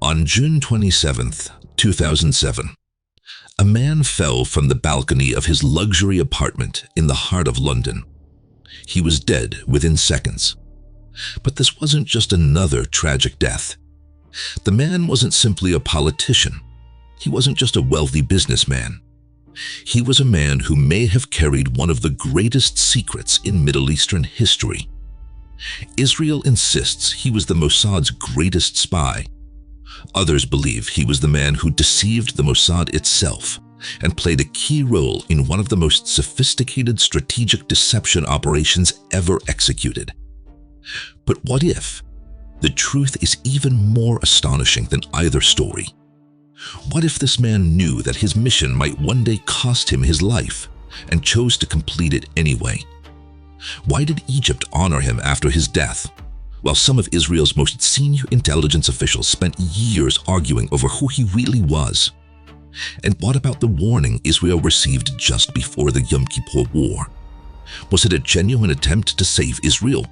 On June 27, 2007, a man fell from the balcony of his luxury apartment in the heart of London. He was dead within seconds. But this wasn't just another tragic death. The man wasn't simply a politician. He wasn't just a wealthy businessman. He was a man who may have carried one of the greatest secrets in Middle Eastern history. Israel insists he was the Mossad's greatest spy. Others believe he was the man who deceived the Mossad itself and played a key role in one of the most sophisticated strategic deception operations ever executed. But what if the truth is even more astonishing than either story? What if this man knew that his mission might one day cost him his life and chose to complete it anyway? Why did Egypt honor him after his death, while some of Israel's most senior intelligence officials spent years arguing over who he really was? And what about the warning Israel received just before the Yom Kippur War? Was it a genuine attempt to save Israel?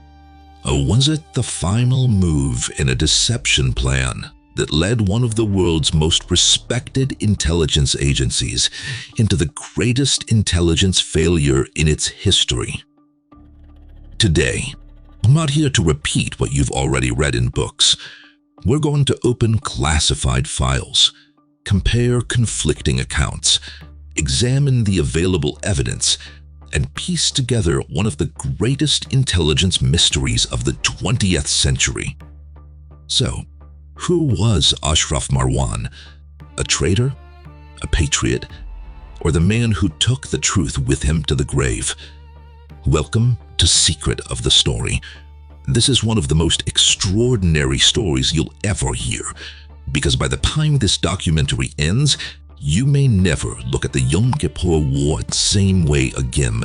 Or was it the final move in a deception plan that led one of the world's most respected intelligence agencies into the greatest intelligence failure in its history? Today, I'm not here to repeat what you've already read in books. We're going to open classified files, compare conflicting accounts, examine the available evidence, and piece together one of the greatest intelligence mysteries of the 20th century. So, who was Ashraf Marwan? A traitor? A patriot? Or the man who took the truth with him to the grave? Welcome to Secret of the Story. This is one of the most extraordinary stories you'll ever hear, because by the time this documentary ends, you may never look at the Yom Kippur War the same way again.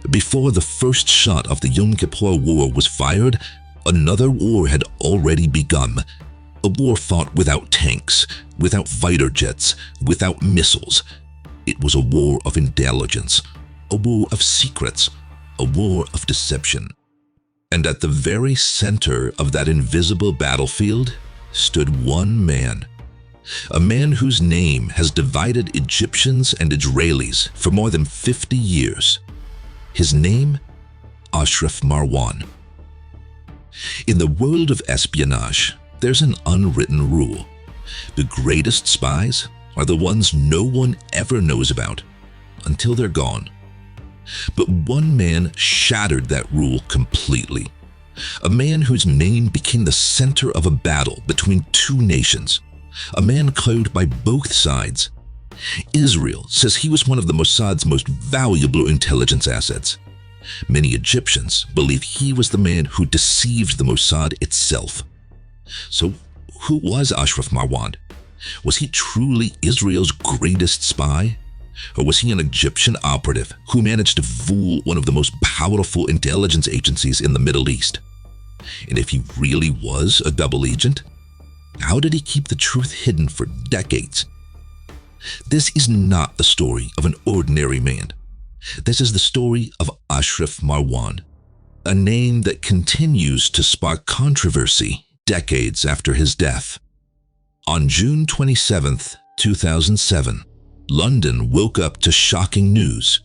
Before the first shot of the Yom Kippur War was fired, another war had already begun. A war fought without tanks, without fighter jets, without missiles. It was a war of intelligence, a war of secrets, a war of deception. And at the very center of that invisible battlefield stood one man. A man whose name has divided Egyptians and Israelis for more than 50 years. His name? Ashraf Marwan. In the world of espionage, there's an unwritten rule. The greatest spies are the ones no one ever knows about until they're gone. But one man shattered that rule completely. A man whose name became the center of a battle between two nations. A man clouded by both sides. Israel says he was one of the Mossad's most valuable intelligence assets. Many Egyptians believe he was the man who deceived the Mossad itself. So, who was Ashraf Marwan? Was he truly Israel's greatest spy? Or was he an Egyptian operative who managed to fool one of the most powerful intelligence agencies in the Middle East? And if he really was a double agent, how did he keep the truth hidden for decades? This is not the story of an ordinary man. This is the story of Ashraf Marwan, a name that continues to spark controversy decades after his death. On June 27, 2007, London woke up to shocking news.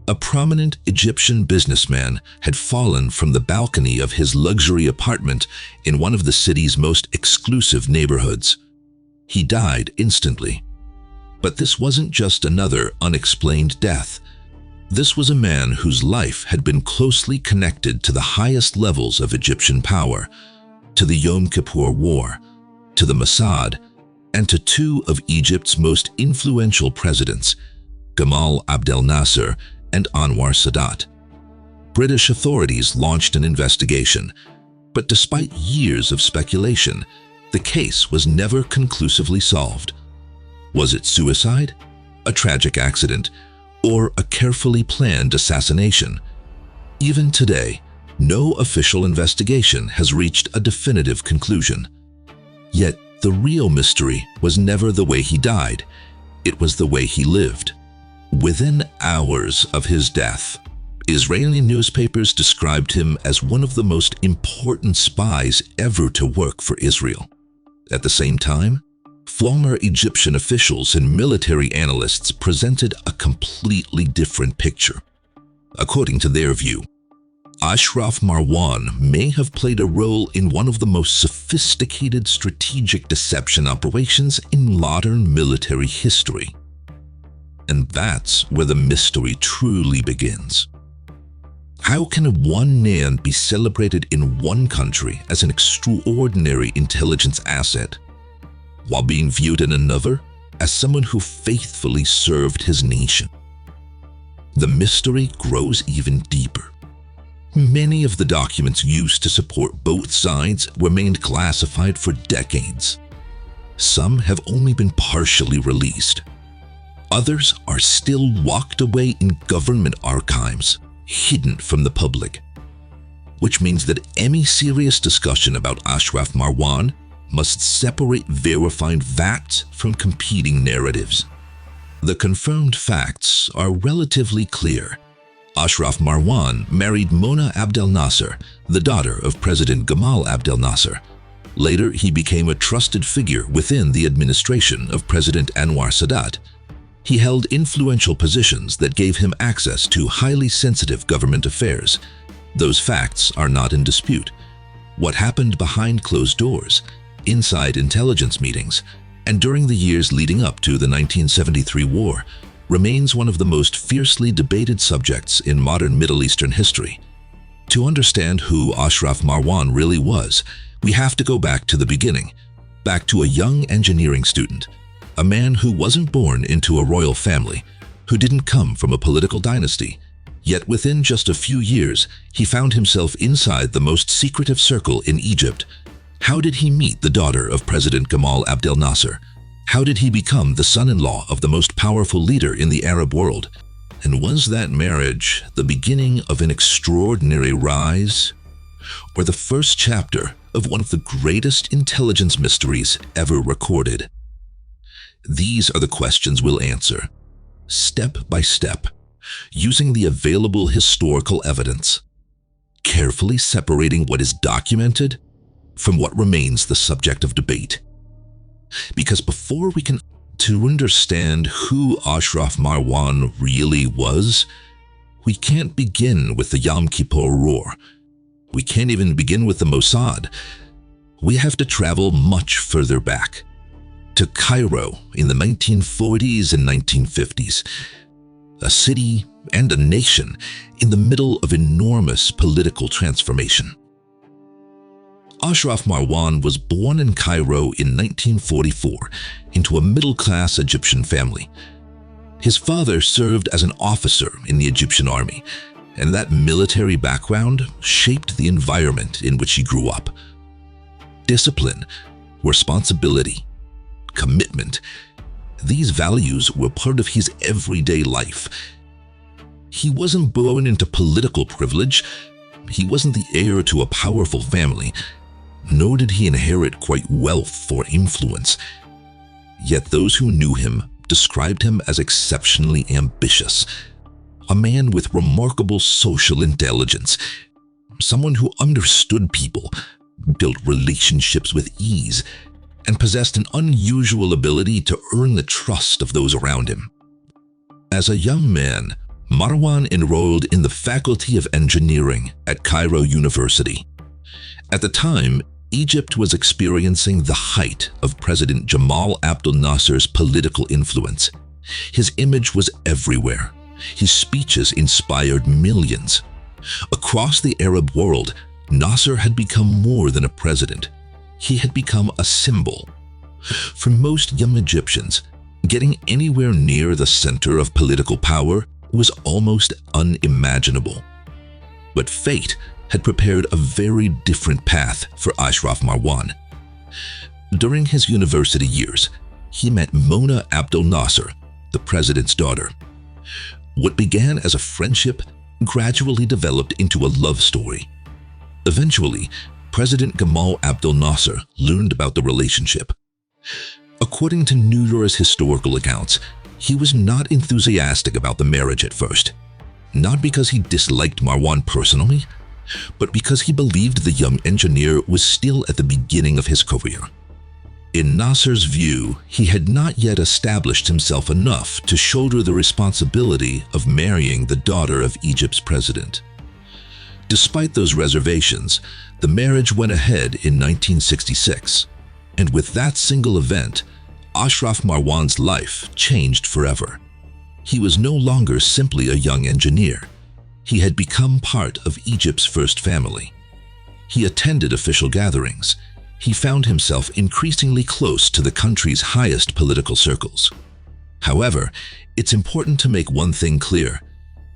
A prominent Egyptian businessman had fallen from the balcony of his luxury apartment in one of the city's most exclusive neighborhoods. He died instantly. But this wasn't just another unexplained death. This was a man whose life had been closely connected to the highest levels of Egyptian power, to the Yom Kippur War, to the Mossad, and to two of Egypt's most influential presidents, Gamal Abdel Nasser and Anwar Sadat. British authorities launched an investigation, but despite years of speculation, the case was never conclusively solved. Was it suicide, a tragic accident, or a carefully planned assassination? Even today, no official investigation has reached a definitive conclusion. Yet, the real mystery was never the way he died. It was the way he lived. Within hours of his death, Israeli newspapers described him as one of the most important spies ever to work for Israel. At the same time, former Egyptian officials and military analysts presented a completely different picture. According to their view, Ashraf Marwan may have played a role in one of the most sophisticated strategic deception operations in modern military history. And that's where the mystery truly begins. How can one man be celebrated in one country as an extraordinary intelligence asset, while being viewed in another as someone who faithfully served his nation? The mystery grows even deeper. Many of the documents used to support both sides remained classified for decades. Some have only been partially released. Others are still locked away in government archives, hidden from the public. Which means that any serious discussion about Ashraf Marwan must separate verified facts from competing narratives. The confirmed facts are relatively clear. Ashraf Marwan married Mona Abdel Nasser, the daughter of President Gamal Abdel Nasser. Later, he became a trusted figure within the administration of President Anwar Sadat. He held influential positions that gave him access to highly sensitive government affairs. Those facts are not in dispute. What happened behind closed doors, inside intelligence meetings, and during the years leading up to the 1973 war remains one of the most fiercely debated subjects in modern Middle Eastern history. To understand who Ashraf Marwan really was, we have to go back to the beginning, back to a young engineering student, a man who wasn't born into a royal family, who didn't come from a political dynasty. Yet within just a few years, he found himself inside the most secretive circle in Egypt. How did he meet the daughter of President Gamal Abdel Nasser? How did he become the son-in-law of the most powerful leader in the Arab world? And was that marriage the beginning of an extraordinary rise, or the first chapter of one of the greatest intelligence mysteries ever recorded? These are the questions we'll answer, step by step, using the available historical evidence, carefully separating what is documented from what remains the subject of debate. Because before we can understand who Ashraf Marwan really was, we can't begin with the Yom Kippur War. We can't even begin with the Mossad. We have to travel much further back, to Cairo in the 1940s and 1950s, a city and a nation in the middle of enormous political transformation. Ashraf Marwan was born in Cairo in 1944 into a middle-class Egyptian family. His father served as an officer in the Egyptian army, and that military background shaped the environment in which he grew up. Discipline, responsibility, commitment, these values were part of his everyday life. He wasn't born into political privilege. He wasn't the heir to a powerful family, nor did he inherit quite wealth or influence. Yet those who knew him described him as exceptionally ambitious, a man with remarkable social intelligence, someone who understood people, built relationships with ease, and possessed an unusual ability to earn the trust of those around him. As a young man, Marwan enrolled in the Faculty of Engineering at Cairo University. At the time, Egypt was experiencing the height of President Gamal Abdel Nasser's political influence. His image was everywhere. His speeches inspired millions. Across the Arab world, Nasser had become more than a president. He had become a symbol. For most young Egyptians, getting anywhere near the center of political power was almost unimaginable. But fate had prepared a very different path for Ashraf Marwan. During his university years, he met Mona Abdel Nasser, the president's daughter. What began as a friendship gradually developed into a love story. Eventually, President Gamal Abdel Nasser learned about the relationship. According to numerous historical accounts, he was not enthusiastic about the marriage at first, not because he disliked Marwan personally, but because he believed the young engineer was still at the beginning of his career. In Nasser's view, he had not yet established himself enough to shoulder the responsibility of marrying the daughter of Egypt's president. Despite those reservations, the marriage went ahead in 1966, and with that single event, Ashraf Marwan's life changed forever. He was no longer simply a young engineer. He had become part of Egypt's first family. He attended official gatherings. He found himself increasingly close to the country's highest political circles. However, it's important to make one thing clear.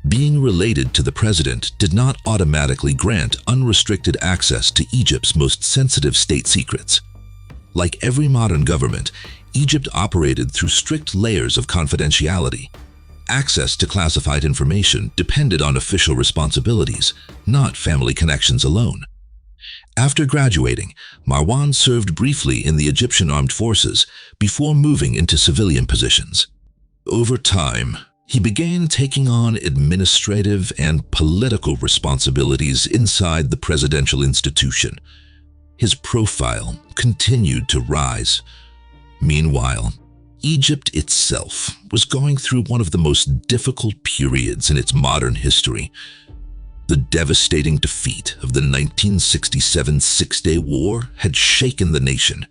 Being related to the president did not automatically grant unrestricted access to Egypt's most sensitive state secrets. Like every modern government, Egypt operated through strict layers of confidentiality. Access to classified information depended on official responsibilities, not family connections alone. After graduating, Marwan served briefly in the Egyptian armed forces before moving into civilian positions. Over time, he began taking on administrative and political responsibilities inside the presidential institution. His profile continued to rise. Meanwhile, Egypt itself was going through one of the most difficult periods in its modern history. The devastating defeat of the 1967 Six-Day War had shaken the nation.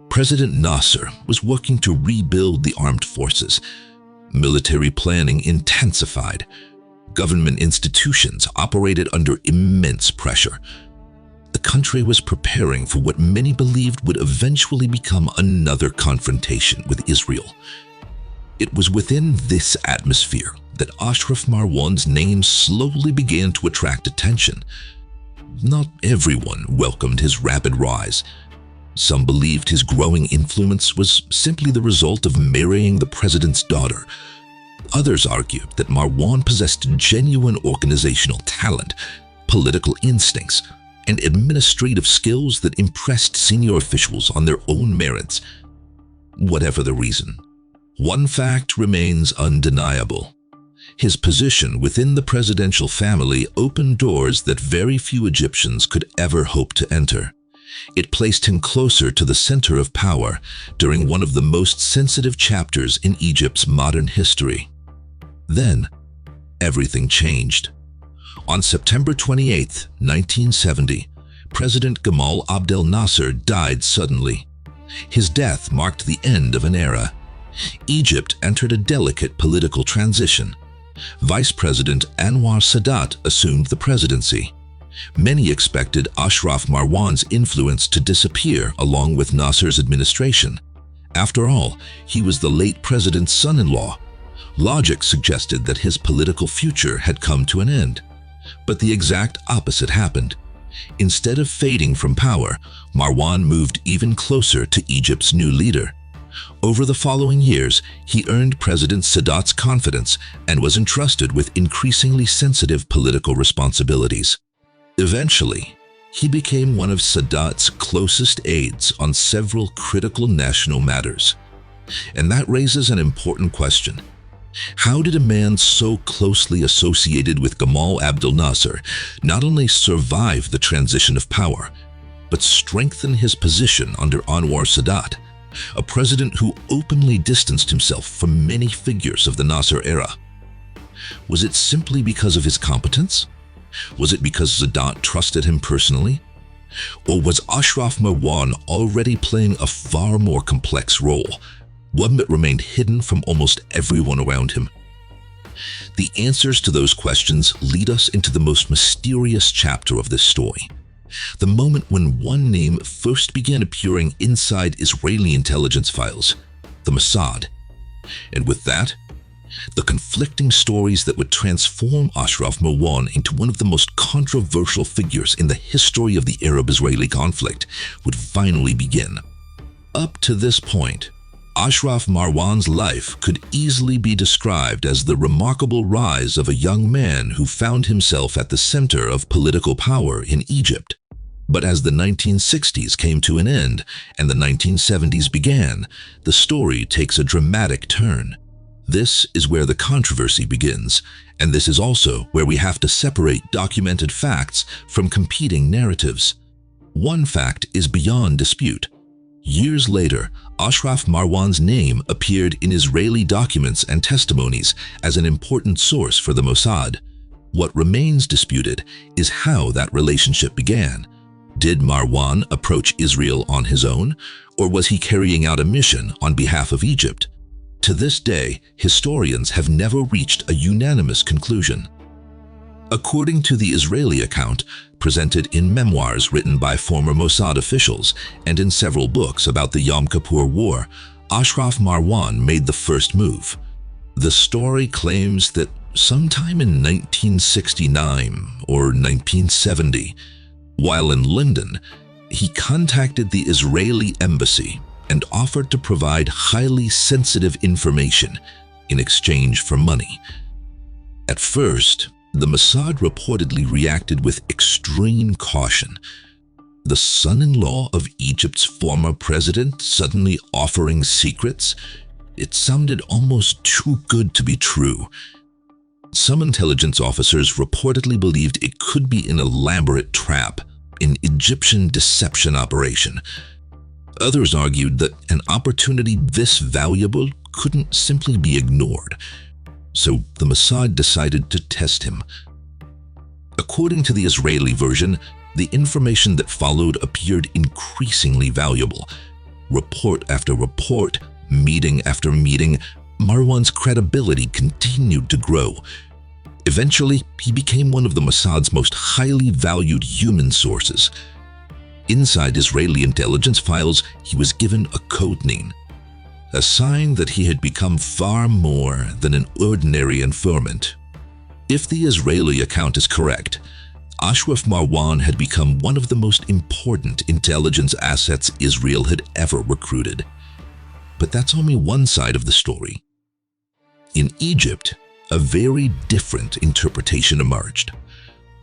President Nasser was working to rebuild the armed forces. Military planning intensified. Government institutions operated under immense pressure. The country was preparing for what many believed would eventually become another confrontation with Israel. It was within this atmosphere that Ashraf Marwan's name slowly began to attract attention. Not everyone welcomed his rapid rise. Some believed his growing influence was simply the result of marrying the president's daughter. Others argued that Marwan possessed genuine organizational talent, political instincts, and administrative skills that impressed senior officials on their own merits. Whatever the reason, one fact remains undeniable. His position within the presidential family opened doors that very few Egyptians could ever hope to enter. It placed him closer to the center of power during one of the most sensitive chapters in Egypt's modern history. Then, everything changed. On September 28, 1970, President Gamal Abdel Nasser died suddenly. His death marked the end of an era. Egypt entered a delicate political transition. Vice President Anwar Sadat assumed the presidency. Many expected Ashraf Marwan's influence to disappear along with Nasser's administration. After all, he was the late president's son-in-law. Logic suggested that his political future had come to an end. But the exact opposite happened. Instead of fading from power, Marwan moved even closer to Egypt's new leader. Over the following years, he earned President Sadat's confidence and was entrusted with increasingly sensitive political responsibilities. Eventually, he became one of Sadat's closest aides on several critical national matters. And that raises an important question. How did a man so closely associated with Gamal Abdel Nasser not only survive the transition of power, but strengthen his position under Anwar Sadat, a president who openly distanced himself from many figures of the Nasser era? Was it simply because of his competence? Was it because Sadat trusted him personally? Or was Ashraf Marwan already playing a far more complex role, one that remained hidden from almost everyone around him? The answers to those questions lead us into the most mysterious chapter of this story, the moment when one name first began appearing inside Israeli intelligence files, the Mossad. And with that, the conflicting stories that would transform Ashraf Marwan into one of the most controversial figures in the history of the Arab-Israeli conflict would finally begin. Up to this point, Ashraf Marwan's life could easily be described as the remarkable rise of a young man who found himself at the center of political power in Egypt. But as the 1960s came to an end and the 1970s began, the story takes a dramatic turn. This is where the controversy begins, and this is also where we have to separate documented facts from competing narratives. One fact is beyond dispute. Years later, Ashraf Marwan's name appeared in Israeli documents and testimonies as an important source for the Mossad. What remains disputed is how that relationship began. Did Marwan approach Israel on his own, or was he carrying out a mission on behalf of Egypt? To this day, historians have never reached a unanimous conclusion. According to the Israeli account, presented in memoirs written by former Mossad officials and in several books about the Yom Kippur War, Ashraf Marwan made the first move. The story claims that sometime in 1969 or 1970, while in London, he contacted the Israeli embassy and offered to provide highly sensitive information in exchange for money. At first, the Mossad reportedly reacted with extreme caution. The son-in-law of Egypt's former president suddenly offering secrets? It sounded almost too good to be true. Some intelligence officers reportedly believed it could be an elaborate trap, an Egyptian deception operation. Others argued that an opportunity this valuable couldn't simply be ignored. So the Mossad decided to test him. According to the Israeli version, the information that followed appeared increasingly valuable. Report after report, meeting after meeting, Marwan's credibility continued to grow. Eventually, he became one of the Mossad's most highly valued human sources. Inside Israeli intelligence files, he was given a code name, a sign that he had become far more than an ordinary informant. If the Israeli account is correct, Ashraf Marwan had become one of the most important intelligence assets Israel had ever recruited. But that's only one side of the story. In Egypt, a very different interpretation emerged.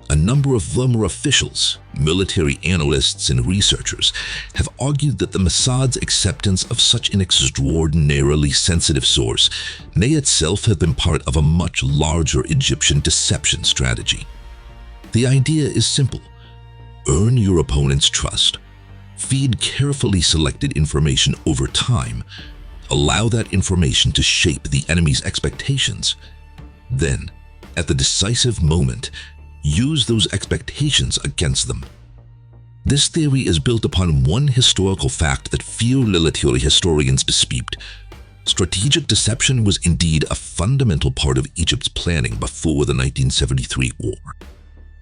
A number of former officials, military analysts, and researchers have argued that the Mossad's acceptance of such an extraordinarily sensitive source may itself have been part of a much larger Egyptian deception strategy. The idea is simple: earn your opponent's trust, feed carefully selected information over time, allow that information to shape the enemy's expectations. Then, at the decisive moment, use those expectations against them. This theory is built upon one historical fact that few military historians dispute. Strategic deception was indeed a fundamental part of Egypt's planning before the 1973 war.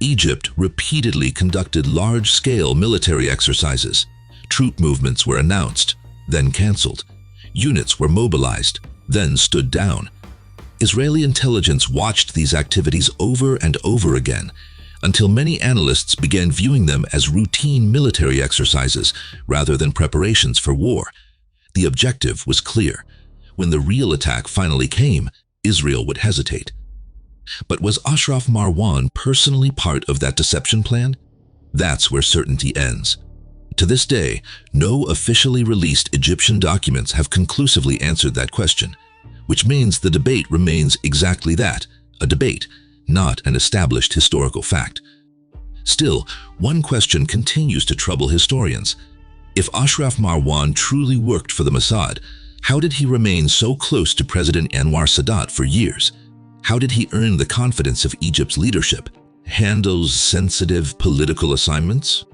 Egypt repeatedly conducted large-scale military exercises. Troop movements were announced, then cancelled. Units were mobilized, then stood down. Israeli intelligence watched these activities over and over again, until many analysts began viewing them as routine military exercises rather than preparations for war. The objective was clear. When the real attack finally came, Israel would hesitate. But was Ashraf Marwan personally part of that deception plan? That's where certainty ends. To this day, no officially released Egyptian documents have conclusively answered that question, which means the debate remains exactly that, a debate, not an established historical fact. Still, one question continues to trouble historians. If Ashraf Marwan truly worked for the Mossad, how did he remain so close to President Anwar Sadat for years? How did he earn the confidence of Egypt's leadership, handle sensitive political assignments,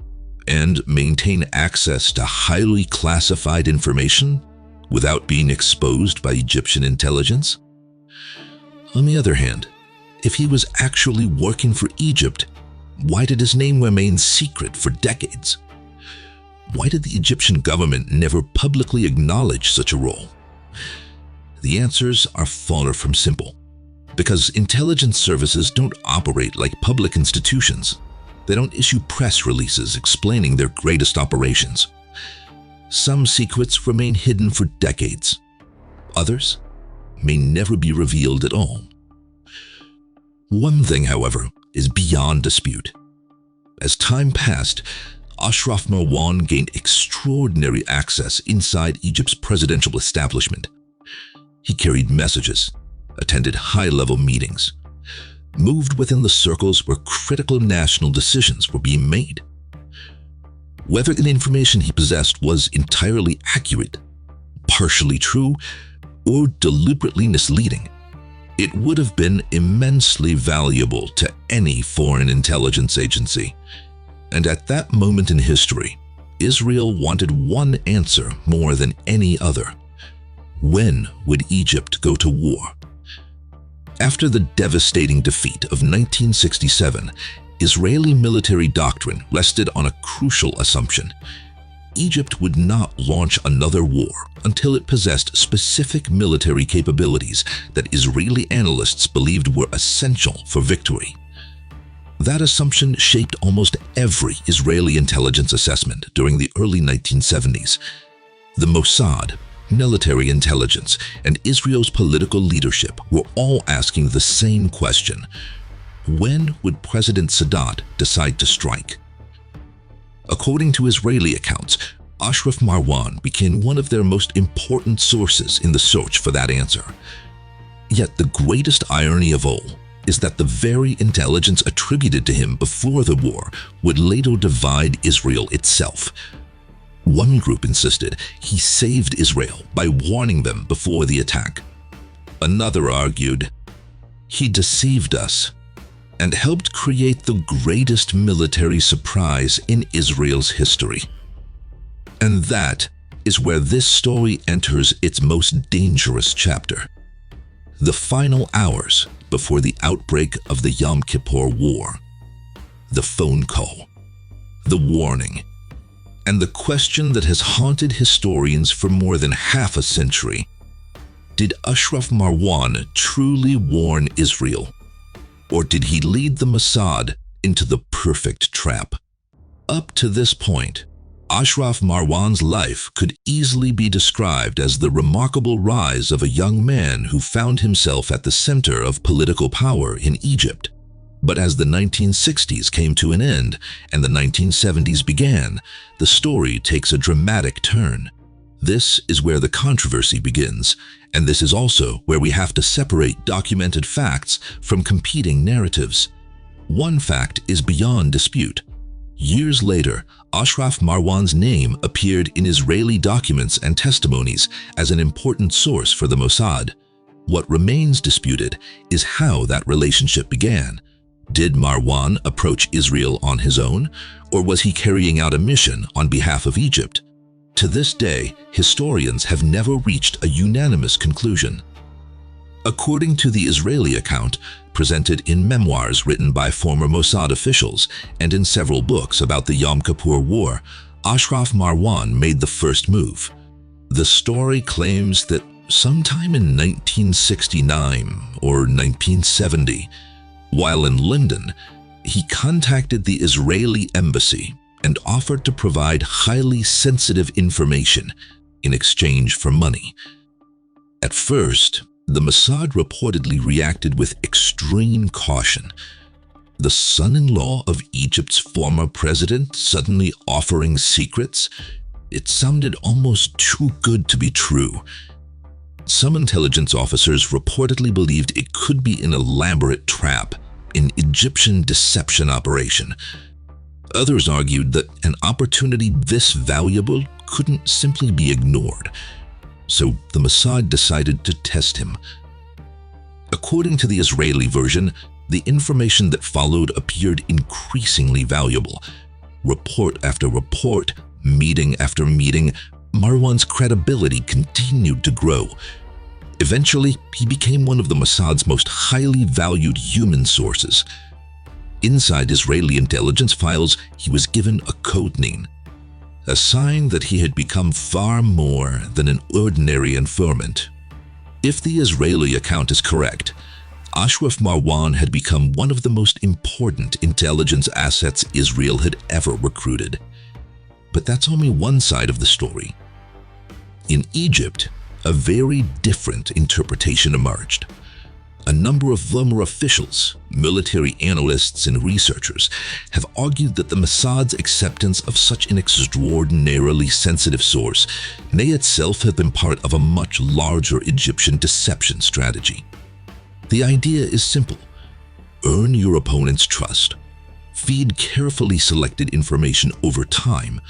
and maintain access to highly classified information without being exposed by Egyptian intelligence? On the other hand, if he was actually working for Egypt, why did his name remain secret for decades? Why did the Egyptian government never publicly acknowledge such a role? The answers are far from simple. Because intelligence services don't operate like public institutions. They don't issue press releases explaining their greatest operations. Some secrets remain hidden for decades. Others may never be revealed at all. One thing, however, is beyond dispute. As time passed, Ashraf Marwan gained extraordinary access inside Egypt's presidential establishment. He carried messages, attended high-level meetings, moved within the circles where critical national decisions were being made. Whether the information he possessed was entirely accurate, partially true, or deliberately misleading, it would have been immensely valuable to any foreign intelligence agency. And at that moment in history, Israel wanted one answer more than any other. When would Egypt go to war? After the devastating defeat of 1967, Israeli military doctrine rested on a crucial assumption. Egypt would not launch another war until it possessed specific military capabilities that Israeli analysts believed were essential for victory. That assumption shaped almost every Israeli intelligence assessment during the early 1970s. The Mossad, military intelligence, and Israel's political leadership were all asking the same question: when would President Sadat decide to strike? According to Israeli accounts, Ashraf Marwan became one of their most important sources in the search for that answer. Yet the greatest irony of all is that the very intelligence attributed to him before the war would later divide Israel itself. One group insisted he saved Israel by warning them before the attack. Another argued he deceived us and helped create the greatest military surprise in Israel's history. And that is where this story enters its most dangerous chapter. The final hours before the outbreak of the Yom Kippur War. The phone call, the warning, and the question that has haunted historians for more than half a century. Did Ashraf Marwan truly warn Israel? Or did he lead the Mossad into the perfect trap? Up to this point, Ashraf Marwan's life could easily be described as the remarkable rise of a young man who found himself at the center of political power in Egypt. But as the 1960s came to an end and the 1970s began, the story takes a dramatic turn. This is where the controversy begins, and this is also where we have to separate documented facts from competing narratives. One fact is beyond dispute. Years later, Ashraf Marwan's name appeared in Israeli documents and testimonies as an important source for the Mossad. What remains disputed is how that relationship began. Did Marwan approach Israel on his own, or was he carrying out a mission on behalf of Egypt? To this day, historians have never reached a unanimous conclusion. According to the Israeli account, presented in memoirs written by former Mossad officials and in several books about the Yom Kippur War, Ashraf Marwan made the first move. The story claims that sometime in 1969 or 1970, while in London, he contacted the Israeli embassy and offered to provide highly sensitive information in exchange for money. At first, the Mossad reportedly reacted with extreme caution. The son-in-law of Egypt's former president suddenly offering secrets? It sounded almost too good to be true. Some intelligence officers reportedly believed it could be an elaborate trap, an Egyptian deception operation. Others argued that an opportunity this valuable couldn't simply be ignored. So the Mossad decided to test him. According to the Israeli version, the information that followed appeared increasingly valuable. Report after report, meeting after meeting, Marwan's credibility continued to grow. Eventually, he became one of the Mossad's most highly valued human sources. Inside Israeli intelligence files, he was given a code name, a sign that he had become far more than an ordinary informant. If the Israeli account is correct, Ashraf Marwan had become one of the most important intelligence assets Israel had ever recruited. But that's only one side of the story. In Egypt, a very different interpretation emerged. A number of former officials, military analysts, and researchers have argued that the Mossad's acceptance of such an extraordinarily sensitive source may itself have been part of a much larger Egyptian deception strategy. The idea is simple: earn your opponent's trust, feed carefully selected information over time,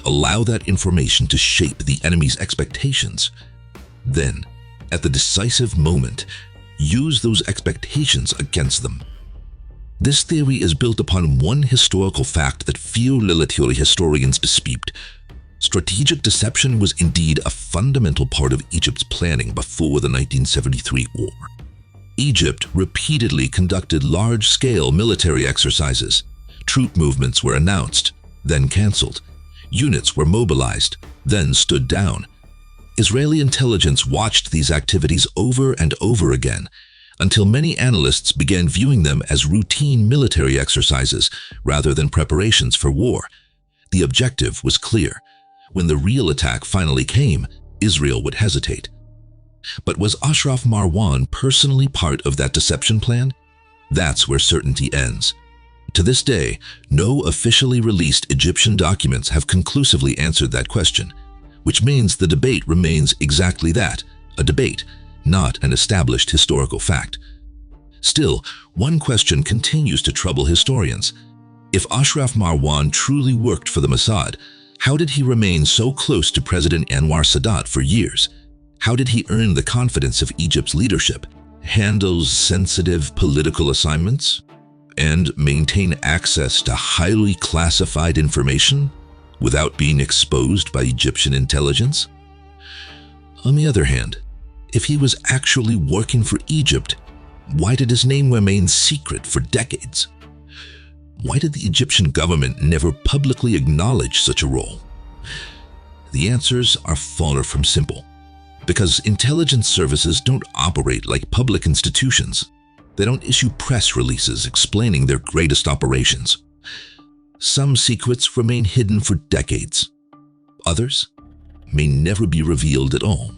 allow that information to shape the enemy's expectations. Then, at the decisive moment, use those expectations against them. This theory is built upon one historical fact that few military historians dispute. Strategic deception was indeed a fundamental part of Egypt's planning before the 1973 war. Egypt repeatedly conducted large-scale military exercises. Troop movements were announced, then cancelled. Units were mobilized, then stood down. Israeli intelligence watched these activities over and over again, until many analysts began viewing them as routine military exercises rather than preparations for war. The objective was clear. When the real attack finally came, Israel would hesitate. But was Ashraf Marwan personally part of that deception plan? That's where certainty ends. To this day, no officially released Egyptian documents have conclusively answered that question, which means the debate remains exactly that, a debate, not an established historical fact. Still, one question continues to trouble historians. If Ashraf Marwan truly worked for the Mossad, how did he remain so close to President Anwar Sadat for years? How did he earn the confidence of Egypt's leadership, handle sensitive political assignments, and maintain access to highly classified information without being exposed by Egyptian intelligence? On the other hand, if he was actually working for Egypt, why did his name remain secret for decades? Why did the Egyptian government never publicly acknowledge such a role? The answers are far from simple. Because intelligence services don't operate like public institutions. They don't issue press releases explaining their greatest operations. Some secrets remain hidden for decades. Others may never be revealed at all.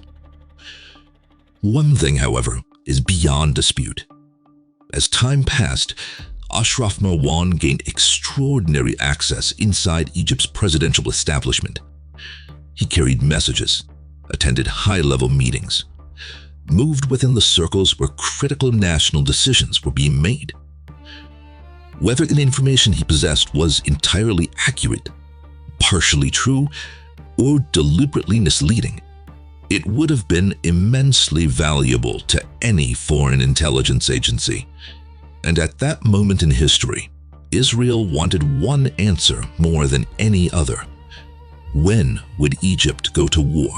One thing, however, is beyond dispute. As time passed, Ashraf Marwan gained extraordinary access inside Egypt's presidential establishment. He carried messages, attended high-level meetings, moved within the circles where critical national decisions were being made. Whether the information he possessed was entirely accurate, partially true, or deliberately misleading, it would have been immensely valuable to any foreign intelligence agency. And at that moment in history, Israel wanted one answer more than any other. When would Egypt go to war?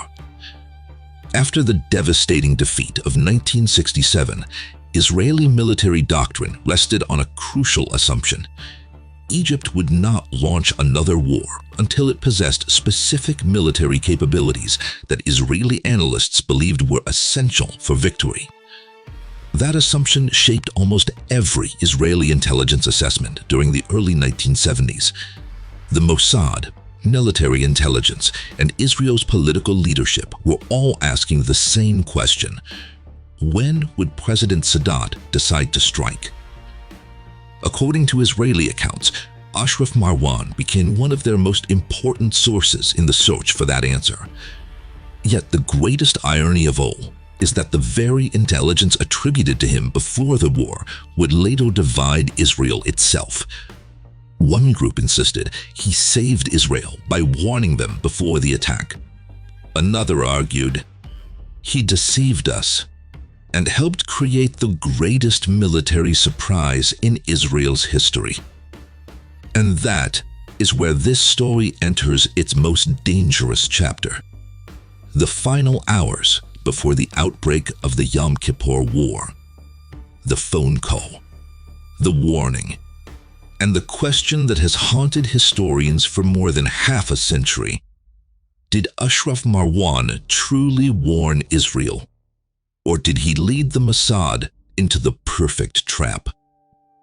After the devastating defeat of 1967, Israeli military doctrine rested on a crucial assumption. Egypt would not launch another war until it possessed specific military capabilities that Israeli analysts believed were essential for victory. That assumption shaped almost every Israeli intelligence assessment during the early 1970s. The Mossad, military intelligence, and Israel's political leadership were all asking the same question: when would President Sadat decide to strike? According to Israeli accounts, Ashraf Marwan became one of their most important sources in the search for that answer. Yet the greatest irony of all is that the very intelligence attributed to him before the war would later divide Israel itself. One group insisted he saved Israel by warning them before the attack. Another argued he deceived us and helped create the greatest military surprise in Israel's history. And that is where this story enters its most dangerous chapter. The final hours before the outbreak of the Yom Kippur War. The phone call, the warning, and the question that has haunted historians for more than half a century. Did Ashraf Marwan truly warn Israel? Or did he lead the Mossad into the perfect trap?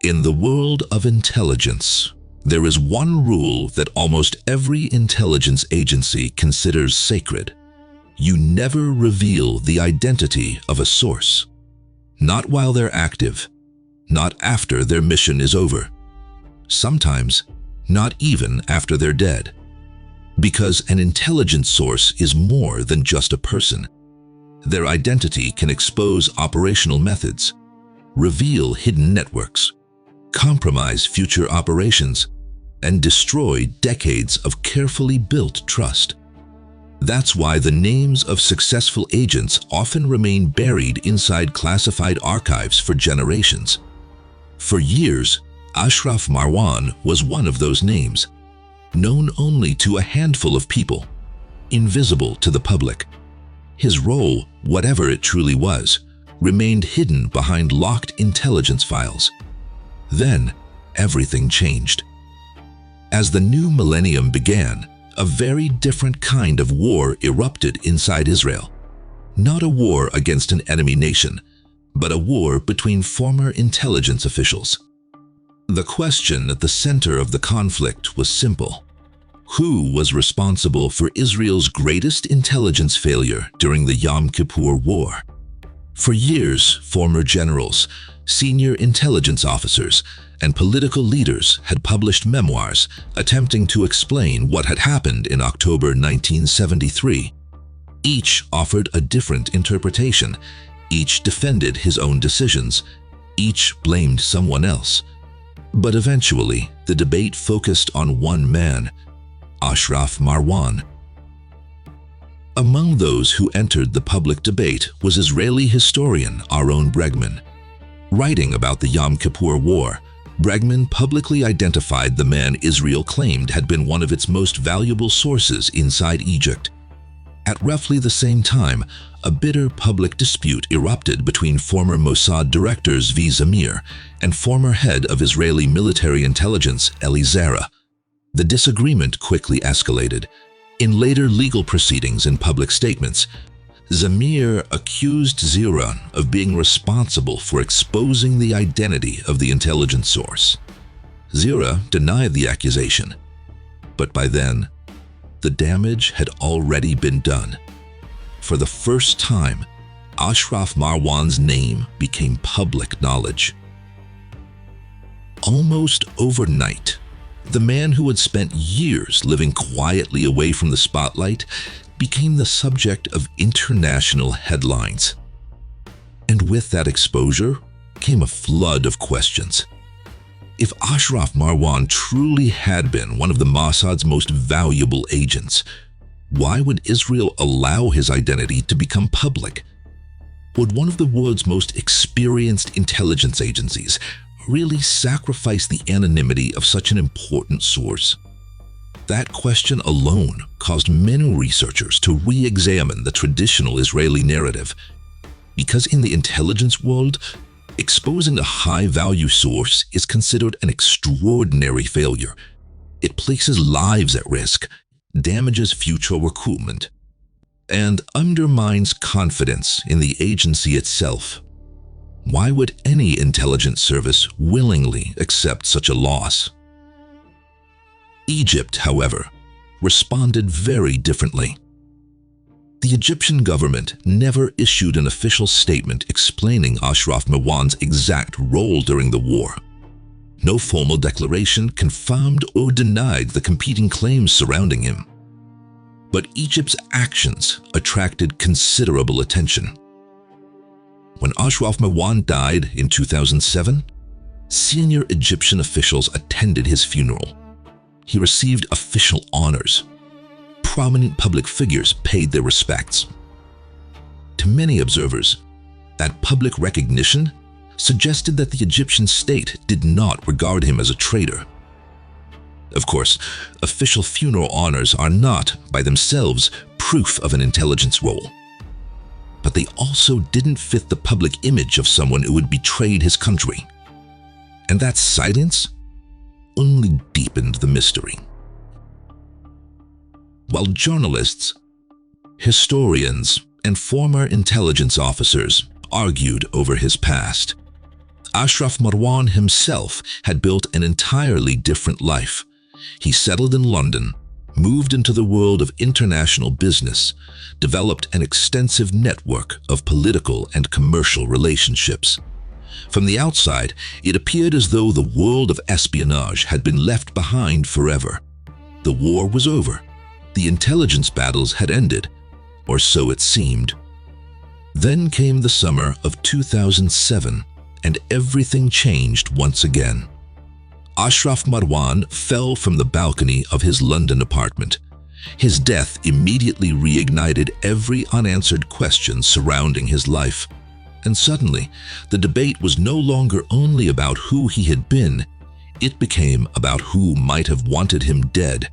In the world of intelligence, there is one rule that almost every intelligence agency considers sacred. You never reveal the identity of a source. Not while they're active, not after their mission is over. Sometimes, not even after they're dead. Because an intelligence source is more than just a person. Their identity can expose operational methods, reveal hidden networks, compromise future operations, and destroy decades of carefully built trust. That's why the names of successful agents often remain buried inside classified archives for generations. For years, Ashraf Marwan was one of those names, known only to a handful of people, invisible to the public. His role, whatever it truly was, remained hidden behind locked intelligence files. Then, everything changed. As the new millennium began, a very different kind of war erupted inside Israel. Not a war against an enemy nation, but a war between former intelligence officials. The question at the center of the conflict was simple. Who was responsible for Israel's greatest intelligence failure during the Yom Kippur War? For years, former generals, senior intelligence officers, and political leaders had published memoirs attempting to explain what had happened in October 1973. Each offered a different interpretation. Each defended his own decisions. Each blamed someone else. But eventually, the debate focused on one man, Ashraf Marwan. Among those who entered the public debate was Israeli historian Aaron Bregman. Writing about the Yom Kippur War, Bregman publicly identified the man Israel claimed had been one of its most valuable sources inside Egypt. At roughly the same time, a bitter public dispute erupted between former Mossad director Zvi Zamir and former head of Israeli military intelligence Eli Zara. The disagreement quickly escalated. In later legal proceedings and public statements, Zamir accused Zira of being responsible for exposing the identity of the intelligence source. Zira denied the accusation, but by then, the damage had already been done. For the first time, Ashraf Marwan's name became public knowledge. Almost overnight, the man who had spent years living quietly away from the spotlight became the subject of international headlines. And with that exposure came a flood of questions. If Ashraf Marwan truly had been one of the Mossad's most valuable agents, why would Israel allow his identity to become public? Would one of the world's most experienced intelligence agencies really sacrifice the anonymity of such an important source? That question alone caused many researchers to re-examine the traditional Israeli narrative. Because in the intelligence world, exposing a high-value source is considered an extraordinary failure. It places lives at risk, damages future recruitment, and undermines confidence in the agency itself. Why would any intelligence service willingly accept such a loss? Egypt, however, responded very differently. The Egyptian government never issued an official statement explaining Ashraf Marwan's exact role during the war. No formal declaration confirmed or denied the competing claims surrounding him. But Egypt's actions attracted considerable attention. When Ashraf Marwan died in 2007, senior Egyptian officials attended his funeral. He received official honors. Prominent public figures paid their respects. To many observers, that public recognition suggested that the Egyptian state did not regard him as a traitor. Of course, official funeral honors are not, by themselves, proof of an intelligence role. But they also didn't fit the public image of someone who had betrayed his country. And that silence only deepened the mystery. While journalists, historians, and former intelligence officers argued over his past, Ashraf Marwan himself had built an entirely different life. He settled in London, moved into the world of international business, developed an extensive network of political and commercial relationships. From the outside, it appeared as though the world of espionage had been left behind forever. The war was over. The intelligence battles had ended, or so it seemed. Then came the summer of 2007, and everything changed once again. Ashraf Marwan fell from the balcony of his London apartment. His death immediately reignited every unanswered question surrounding his life. And suddenly, the debate was no longer only about who he had been, it became about who might have wanted him dead.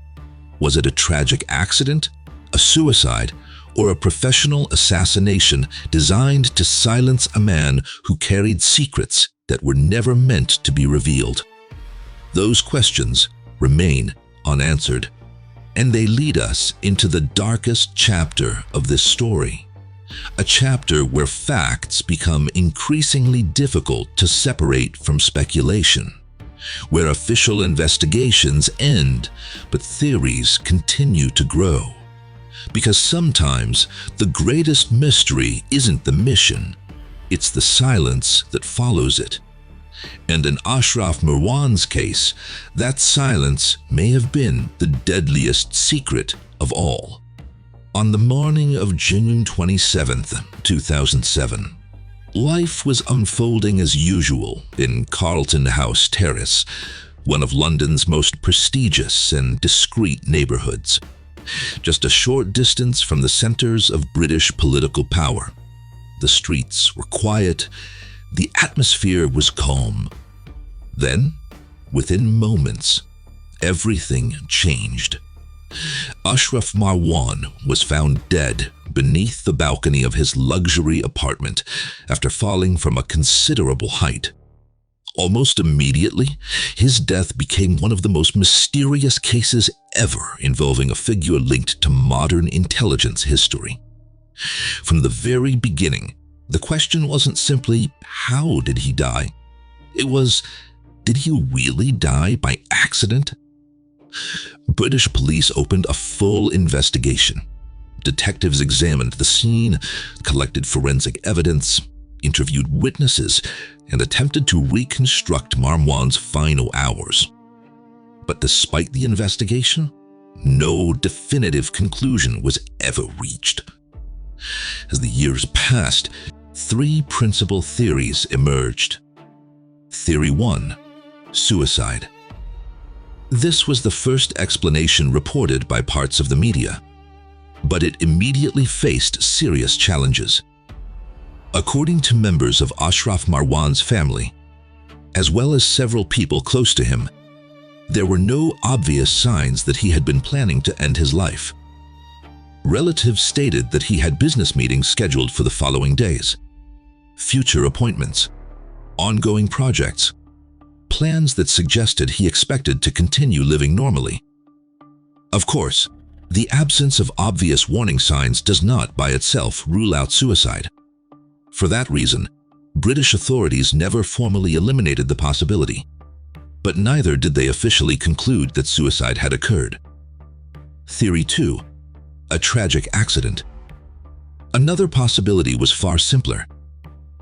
Was it a tragic accident, a suicide, or a professional assassination designed to silence a man who carried secrets that were never meant to be revealed? Those questions remain unanswered, and they lead us into the darkest chapter of this story. A chapter where facts become increasingly difficult to separate from speculation, where official investigations end, but theories continue to grow. Because sometimes the greatest mystery isn't the mission, it's the silence that follows it. And in Ashraf Marwan's case, that silence may have been the deadliest secret of all. On the morning of June 27th, 2007, life was unfolding as usual in Carlton House Terrace, one of London's most prestigious and discreet neighborhoods, just a short distance from the centers of British political power. The streets were quiet, the atmosphere was calm. Then, within moments, everything changed. Ashraf Marwan was found dead beneath the balcony of his luxury apartment after falling from a considerable height. Almost immediately, his death became one of the most mysterious cases ever involving a figure linked to modern intelligence history. From the very beginning, the question wasn't simply, how did he die? It was, did he really die by accident? British police opened a full investigation. Detectives examined the scene, collected forensic evidence, interviewed witnesses, and attempted to reconstruct Marwan's final hours. But despite the investigation, no definitive conclusion was ever reached. As the years passed, three principal theories emerged. Theory 1: suicide. This was the first explanation reported by parts of the media, but it immediately faced serious challenges. According to members of Ashraf Marwan's family, as well as several people close to him, there were no obvious signs that he had been planning to end his life. Relatives stated that he had business meetings scheduled for the following days, future appointments, ongoing projects, plans that suggested he expected to continue living normally. Of course, the absence of obvious warning signs does not by itself rule out suicide. For that reason, British authorities never formally eliminated the possibility, but neither did they officially conclude that suicide had occurred. Theory 2: a tragic accident. Another possibility was far simpler.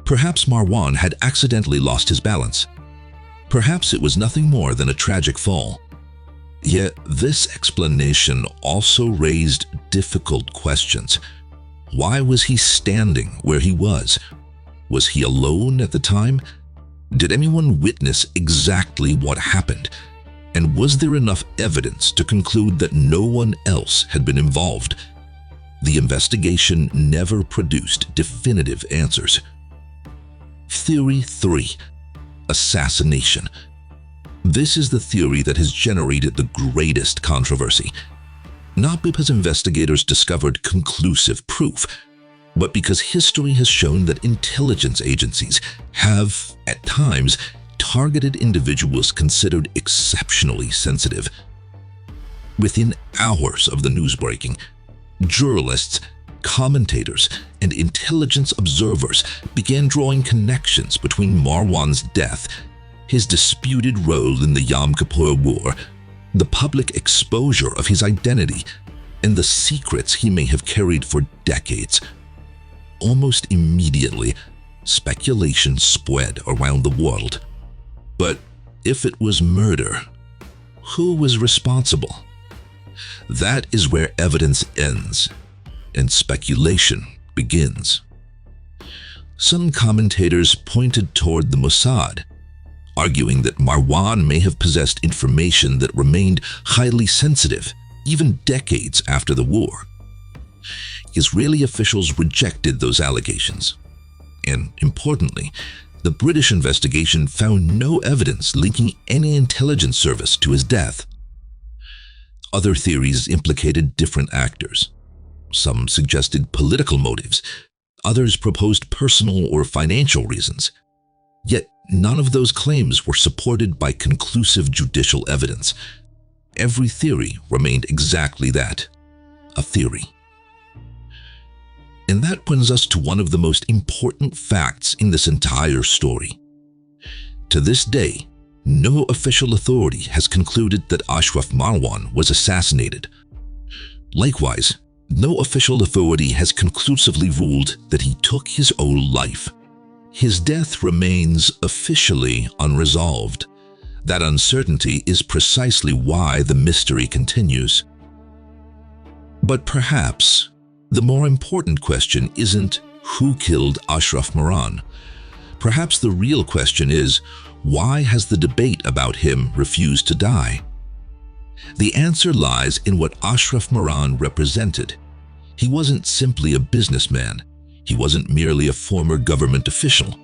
Perhaps Marwan had accidentally lost his balance. Perhaps it was nothing more than a tragic fall. Yet this explanation also raised difficult questions. Why was he standing where he was? Was he alone at the time? Did anyone witness exactly what happened? And was there enough evidence to conclude that no one else had been involved? The investigation never produced definitive answers. Theory 3: assassination. This is the theory that has generated the greatest controversy. Not because investigators discovered conclusive proof, but because history has shown that intelligence agencies have, at times, targeted individuals considered exceptionally sensitive. Within hours of the news breaking, journalists, commentators, and intelligence observers began drawing connections between Marwan's death, his disputed role in the Yom Kippur War, the public exposure of his identity, and the secrets he may have carried for decades. Almost immediately, speculation spread around the world. But if it was murder, who was responsible? That is where evidence ends and speculation begins. Some commentators pointed toward the Mossad. arguing that Marwan may have possessed information that remained highly sensitive even decades after the war. Israeli officials rejected those allegations. And importantly, the British investigation found no evidence linking any intelligence service to his death. Other theories implicated different actors. Some suggested political motives, others proposed personal or financial reasons. Yet none of those claims were supported by conclusive judicial evidence. Every theory remained exactly that, a theory. And that brings us to one of the most important facts in this entire story. To this day, no official authority has concluded that Ashraf Marwan was assassinated. Likewise, no official authority has conclusively ruled that he took his own life. His death remains officially unresolved. That uncertainty is precisely why the mystery continues. But perhaps the more important question isn't who killed Ashraf Marwan. Perhaps the real question is, why has the debate about him refused to die? The answer lies in what Ashraf Marwan represented. He wasn't simply a businessman. He wasn't merely a former government official.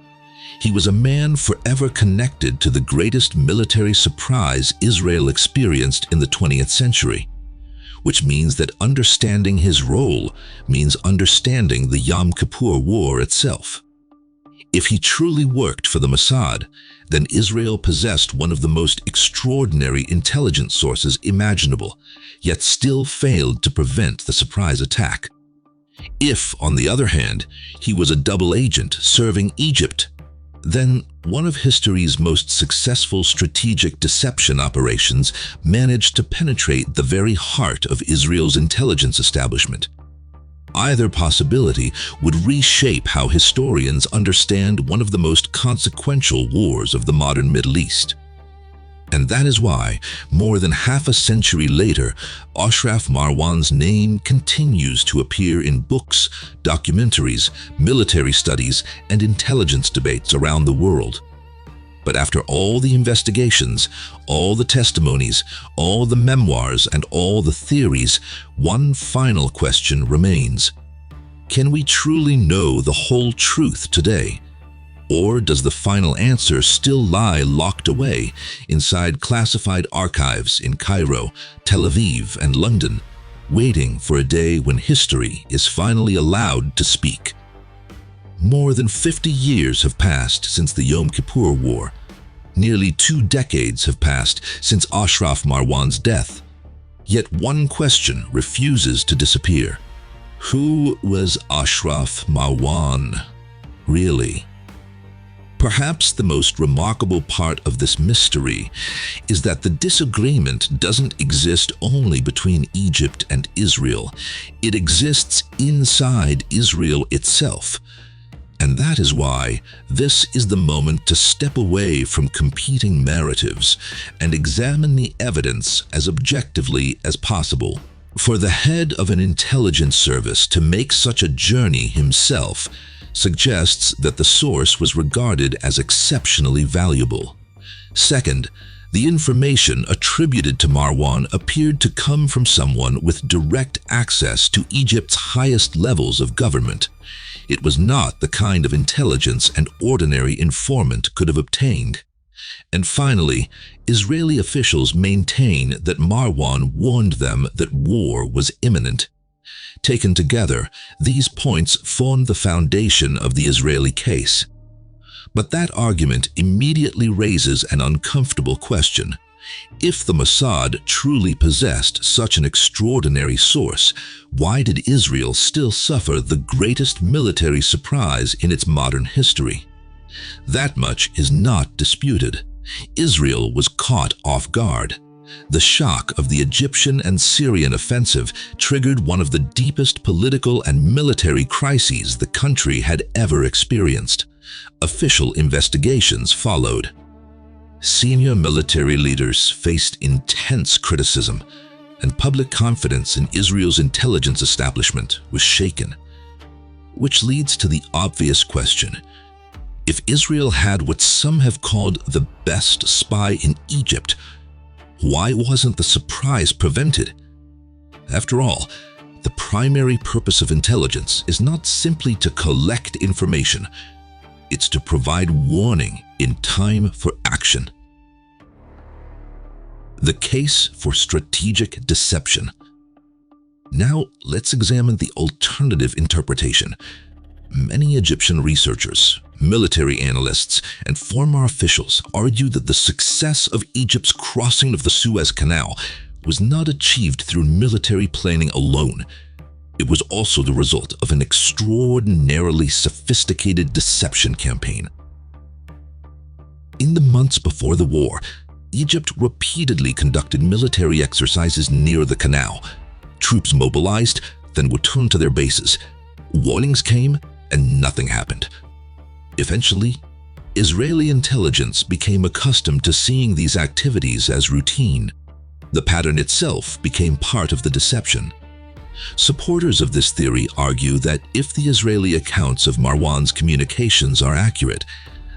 He was a man forever connected to the greatest military surprise Israel experienced in the 20th century, which means that understanding his role means understanding the Yom Kippur War itself. If he truly worked for the Mossad, then Israel possessed one of the most extraordinary intelligence sources imaginable, yet still failed to prevent the surprise attack. If, on the other hand, he was a double agent serving Egypt, then one of history's most successful strategic deception operations managed to penetrate the very heart of Israel's intelligence establishment. Either possibility would reshape how historians understand one of the most consequential wars of the modern Middle East. And that is why, more than half a century later, Ashraf Marwan's name continues to appear in books, documentaries, military studies, and intelligence debates around the world. But after all the investigations, all the testimonies, all the memoirs, and all the theories, one final question remains. Can we truly know the whole truth today? Or does the final answer still lie locked away inside classified archives in Cairo, Tel Aviv, and London, waiting for a day when history is finally allowed to speak? More than 50 years have passed since the Yom Kippur War. Nearly 2 decades have passed since Ashraf Marwan's death. Yet one question refuses to disappear. Who was Ashraf Marwan, really? Perhaps the most remarkable part of this mystery is that the disagreement doesn't exist only between Egypt and Israel. It exists inside Israel itself. And that is why this is the moment to step away from competing narratives and examine the evidence as objectively as possible. For the head of an intelligence service to make such a journey himself suggests that the source was regarded as exceptionally valuable. Second, the information attributed to Marwan appeared to come from someone with direct access to Egypt's highest levels of government. It was not the kind of intelligence an ordinary informant could have obtained. And finally, Israeli officials maintain that Marwan warned them that war was imminent. Taken together, these points form the foundation of the Israeli case. But that argument immediately raises an uncomfortable question. If the Mossad truly possessed such an extraordinary source, why did Israel still suffer the greatest military surprise in its modern history? That much is not disputed. Israel was caught off guard. The shock of the Egyptian and Syrian offensive triggered one of the deepest political and military crises the country had ever experienced. Official investigations followed. Senior military leaders faced intense criticism, and public confidence in Israel's intelligence establishment was shaken. Which leads to the obvious question: If Israel had what some have called the best spy in Egypt, why wasn't the surprise prevented? After all, the primary purpose of intelligence is not simply to collect information. It's to provide warning in time for action. The case for strategic deception. Now let's examine the alternative interpretation. Many Egyptian researchers, military analysts, and former officials argue that the success of Egypt's crossing of the Suez Canal was not achieved through military planning alone. It was also the result of an extraordinarily sophisticated deception campaign. In the months before the war, Egypt repeatedly conducted military exercises near the canal. Troops mobilized, then returned to their bases. Warnings came, and nothing happened. Eventually, Israeli intelligence became accustomed to seeing these activities as routine. The pattern itself became part of the deception. Supporters of this theory argue that if the Israeli accounts of Marwan's communications are accurate,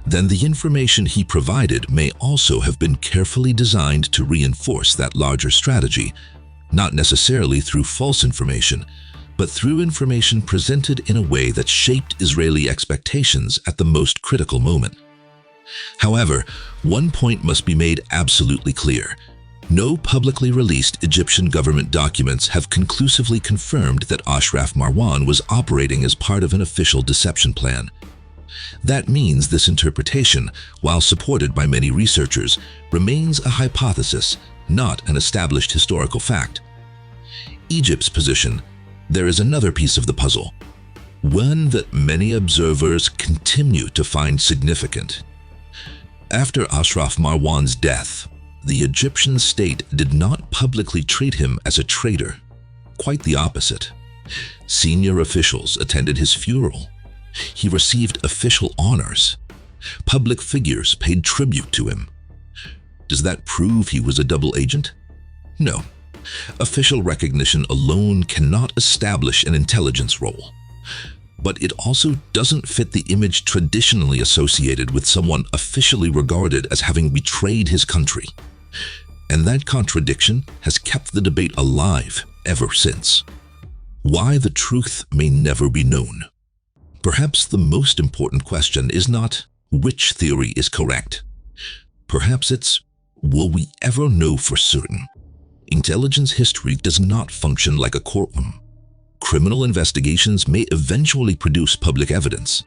then the information he provided may also have been carefully designed to reinforce that larger strategy, not necessarily through false information, but through information presented in a way that shaped Israeli expectations at the most critical moment. However, one point must be made absolutely clear. No publicly released Egyptian government documents have conclusively confirmed that Ashraf Marwan was operating as part of an official deception plan. That means this interpretation, while supported by many researchers, remains a hypothesis, not an established historical fact. Egypt's position. There is another piece of the puzzle, one that many observers continue to find significant. After Ashraf Marwan's death, the Egyptian state did not publicly treat him as a traitor. Quite the opposite. Senior officials attended his funeral. He received official honors. Public figures paid tribute to him. Does that prove he was a double agent? No. Official recognition alone cannot establish an intelligence role. But it also doesn't fit the image traditionally associated with someone officially regarded as having betrayed his country. And that contradiction has kept the debate alive ever since. Why the truth may never be known. Perhaps the most important question is not which theory is correct. Perhaps it's, will we ever know for certain? Intelligence history does not function like a courtroom. Criminal investigations may eventually produce public evidence.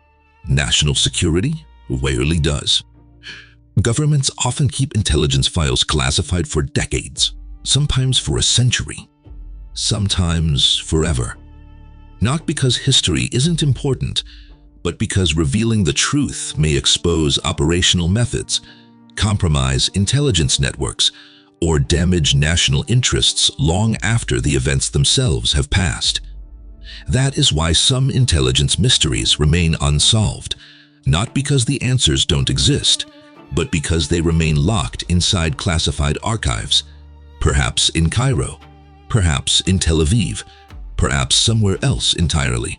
National security rarely does. Governments often keep intelligence files classified for decades, sometimes for a century, sometimes forever. Not because history isn't important, but because revealing the truth may expose operational methods, compromise intelligence networks, or damage national interests long after the events themselves have passed. That is why some intelligence mysteries remain unsolved, not because the answers don't exist, but because they remain locked inside classified archives, perhaps in Cairo, perhaps in Tel Aviv, perhaps somewhere else entirely.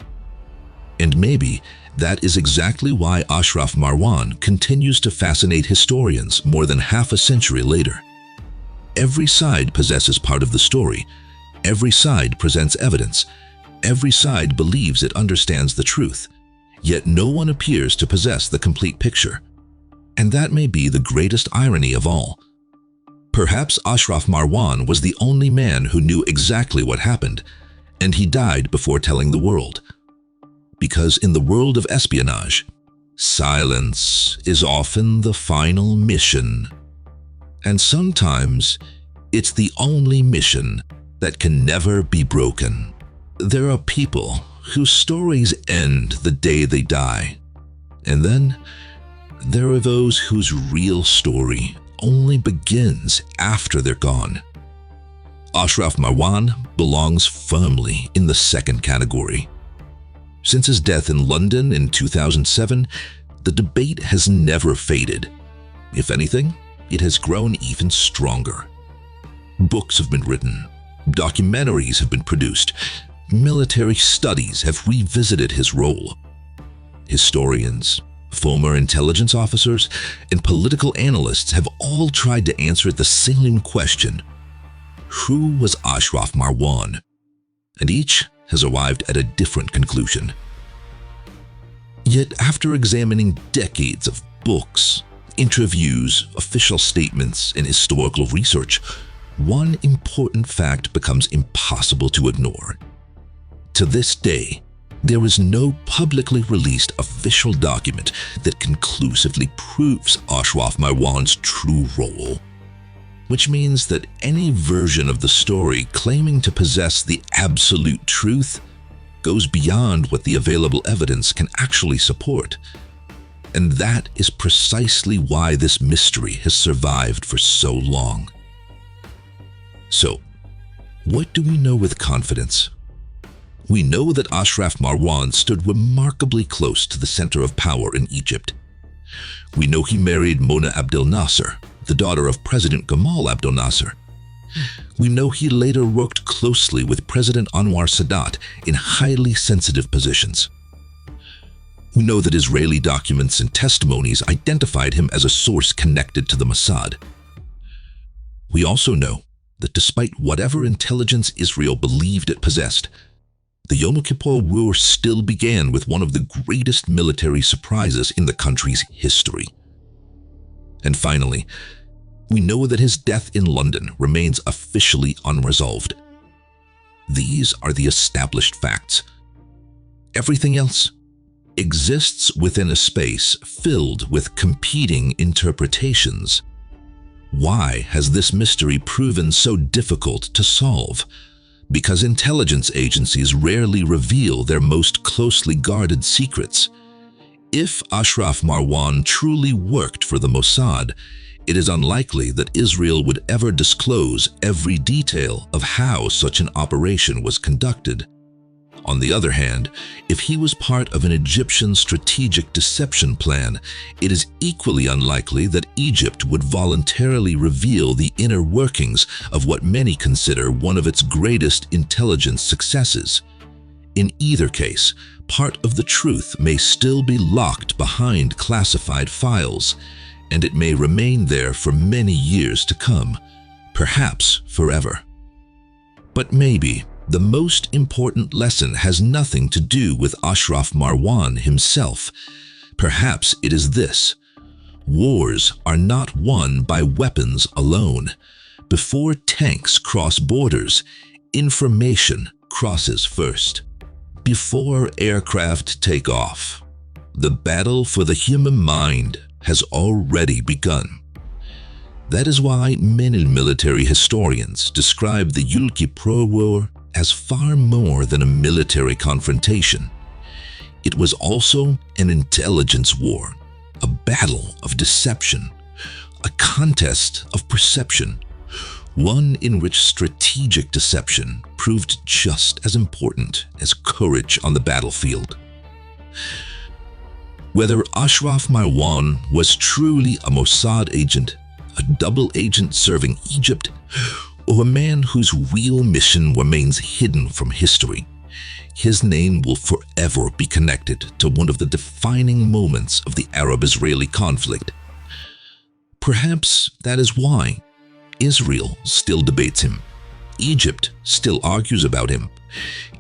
And maybe that is exactly why Ashraf Marwan continues to fascinate historians more than half a century later. Every side possesses part of the story. Every side presents evidence. Every side believes it understands the truth. Yet no one appears to possess the complete picture. And that may be the greatest irony of all. Perhaps Ashraf Marwan was the only man who knew exactly what happened, and he died before telling the world. Because in the world of espionage, silence is often the final mission. And sometimes it's the only mission that can never be broken. There are people whose stories end the day they die. And then there are those whose real story only begins after they're gone. Ashraf Marwan belongs firmly in the second category. Since his death in London in 2007, the debate has never faded. If anything, it has grown even stronger. Books have been written, documentaries have been produced, military studies have revisited his role. Historians, Former intelligence officers and political analysts have all tried to answer the same question: who was Ashraf Marwan? And each has arrived at a different conclusion. Yet after examining decades of books, interviews, official statements, and historical research, one important fact becomes impossible to ignore. To this day, there is no publicly released official document that conclusively proves Ashraf Marwan's true role, which means that any version of the story claiming to possess the absolute truth goes beyond what the available evidence can actually support. And that is precisely why this mystery has survived for so long. So, what do we know with confidence? We know that Ashraf Marwan stood remarkably close to the center of power in Egypt. We know he married Mona Abdel Nasser, the daughter of President Gamal Abdel Nasser. We know he later worked closely with President Anwar Sadat in highly sensitive positions. We know that Israeli documents and testimonies identified him as a source connected to the Mossad. We also know that despite whatever intelligence Israel believed it possessed, the Yom Kippur War still began with one of the greatest military surprises in the country's history. And finally, we know that his death in London remains officially unresolved. These are the established facts. Everything else exists within a space filled with competing interpretations. Why has this mystery proven so difficult to solve? Because intelligence agencies rarely reveal their most closely guarded secrets. If Ashraf Marwan truly worked for the Mossad, it is unlikely that Israel would ever disclose every detail of how such an operation was conducted. On the other hand, if he was part of an Egyptian strategic deception plan, it is equally unlikely that Egypt would voluntarily reveal the inner workings of what many consider one of its greatest intelligence successes. In either case, part of the truth may still be locked behind classified files, and it may remain there for many years to come, perhaps forever. But maybe the most important lesson has nothing to do with Ashraf Marwan himself. Perhaps it is this: wars are not won by weapons alone. Before tanks cross borders, information crosses first. Before aircraft take off, the battle for the human mind has already begun. That is why many military historians describe the Yom Kippur War as far more than a military confrontation. It was also an intelligence war, a battle of deception, a contest of perception, one in which strategic deception proved just as important as courage on the battlefield. Whether Ashraf Marwan was truly a Mossad agent, a double agent serving Egypt, or a man whose real mission remains hidden from history, his name will forever be connected to one of the defining moments of the Arab-Israeli conflict. Perhaps that is why Israel still debates him, Egypt still argues about him,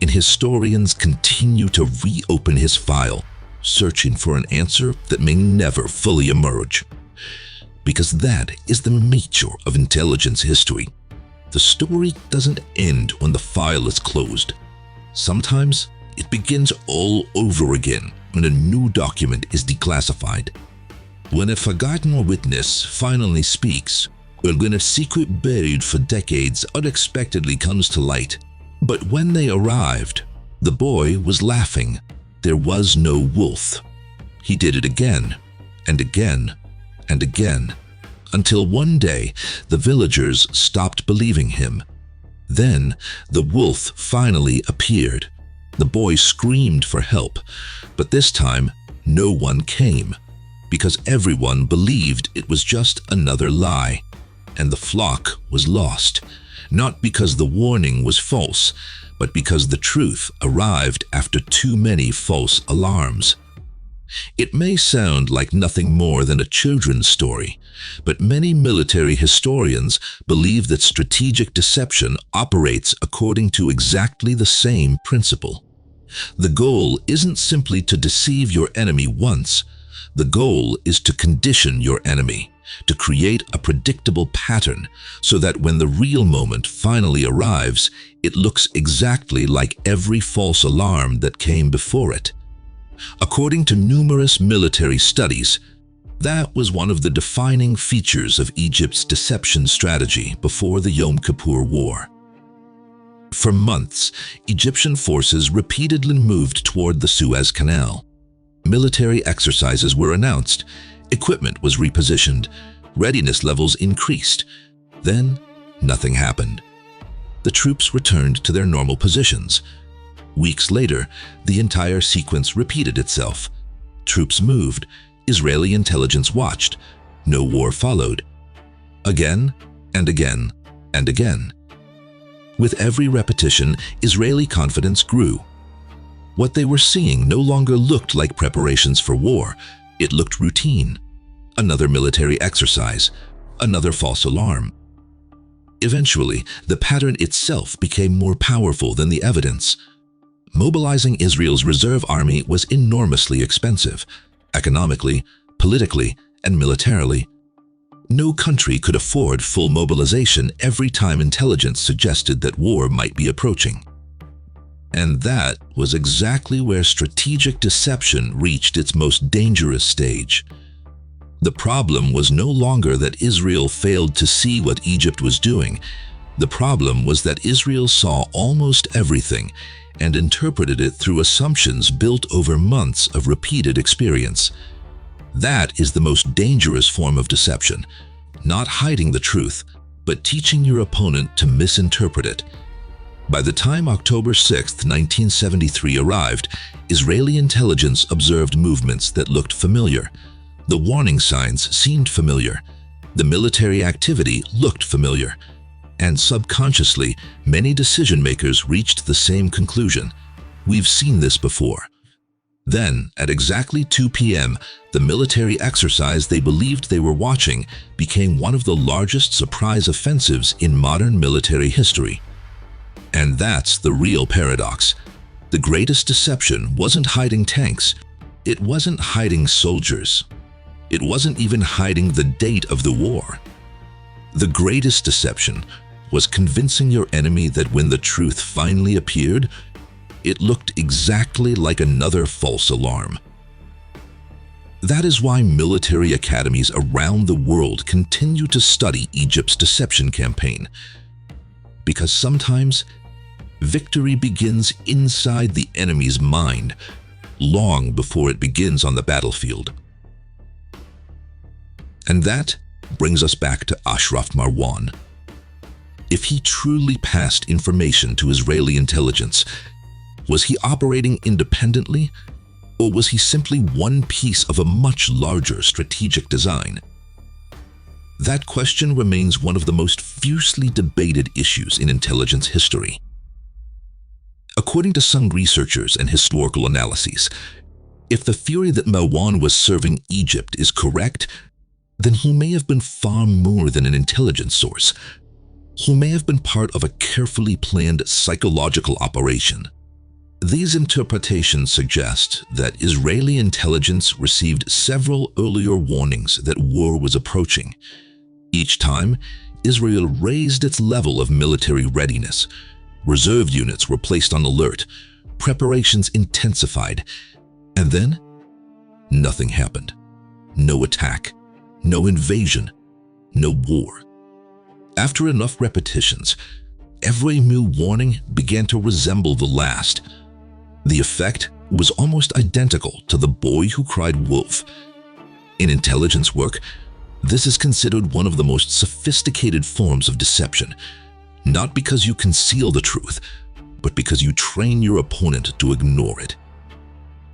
and historians continue to reopen his file, searching for an answer that may never fully emerge. Because that is the nature of intelligence history. The story doesn't end when the file is closed. Sometimes it begins all over again when a new document is declassified. When a forgotten witness finally speaks, or when a secret buried for decades unexpectedly comes to light. But when they arrived, the boy was laughing. There was no wolf. He did it again, and again, and again, until one day the villagers stopped believing him. Then the wolf finally appeared. The boy screamed for help, but this time no one came, because everyone believed it was just another lie, and the flock was lost, not because the warning was false, but because the truth arrived after too many false alarms. It may sound like nothing more than a children's story, but many military historians believe that strategic deception operates according to exactly the same principle. The goal isn't simply to deceive your enemy once. The goal is to condition your enemy, to create a predictable pattern so that when the real moment finally arrives, it looks exactly like every false alarm that came before it. According to numerous military studies, that was one of the defining features of Egypt's deception strategy before the Yom Kippur War. For months, Egyptian forces repeatedly moved toward the Suez Canal. Military exercises were announced, equipment was repositioned, readiness levels increased. Then, nothing happened. The troops returned to their normal positions. Weeks later, the entire sequence repeated itself. Troops moved, Israeli intelligence watched. No war followed. Again and again and again. With every repetition, Israeli confidence grew. What they were seeing no longer looked like preparations for war. It looked routine. Another military exercise, another false alarm. Eventually, the pattern itself became more powerful than the evidence. Mobilizing Israel's reserve army was enormously expensive, economically, politically, and militarily. No country could afford full mobilization every time intelligence suggested that war might be approaching. And that was exactly where strategic deception reached its most dangerous stage. The problem was no longer that Israel failed to see what Egypt was doing. The problem was that Israel saw almost everything and interpreted it through assumptions built over months of repeated experience. That is the most dangerous form of deception, not hiding the truth, but teaching your opponent to misinterpret it. By the time October 6, 1973 arrived, Israeli intelligence observed movements that looked familiar. The warning signs seemed familiar. The military activity looked familiar. And subconsciously, many decision-makers reached the same conclusion. We've seen this before. Then, at exactly 2 p.m., the military exercise they believed they were watching became one of the largest surprise offensives in modern military history. And that's the real paradox. The greatest deception wasn't hiding tanks. It wasn't hiding soldiers. It wasn't even hiding the date of the war. The greatest deception was convincing your enemy that when the truth finally appeared, it looked exactly like another false alarm. That is why military academies around the world continue to study Egypt's deception campaign. Because sometimes, victory begins inside the enemy's mind, long before it begins on the battlefield. And that brings us back to Ashraf Marwan. If he truly passed information to Israeli intelligence, was he operating independently, or was he simply one piece of a much larger strategic design? That question remains one of the most fiercely debated issues in intelligence history. According to some researchers and historical analyses, if the theory that Marwan was serving Egypt is correct, then he may have been far more than an intelligence source. He may have been part of a carefully planned psychological operation. These interpretations suggest that Israeli intelligence received several earlier warnings that war was approaching. Each time, Israel raised its level of military readiness. Reserve units were placed on alert, preparations intensified, and then nothing happened. No attack, no invasion, no war. After enough repetitions, every new warning began to resemble the last. The effect was almost identical to the boy who cried wolf. In intelligence work, this is considered one of the most sophisticated forms of deception, not because you conceal the truth, but because you train your opponent to ignore it.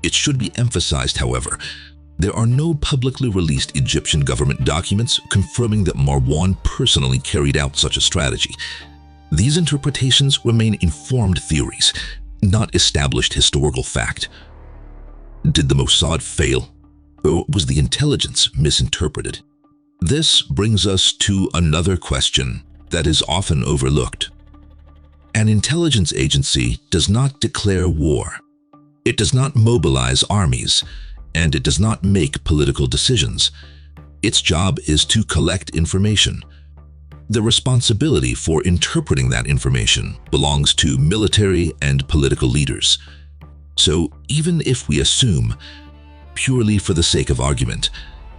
It should be emphasized, however, there are no publicly released Egyptian government documents confirming that Marwan personally carried out such a strategy. These interpretations remain informed theories, not established historical fact. Did the Mossad fail? Or was the intelligence misinterpreted? This brings us to another question that is often overlooked. An intelligence agency does not declare war. It does not mobilize armies, and it does not make political decisions. Its job is to collect information. The responsibility for interpreting that information belongs to military and political leaders. So even if we assume, purely for the sake of argument,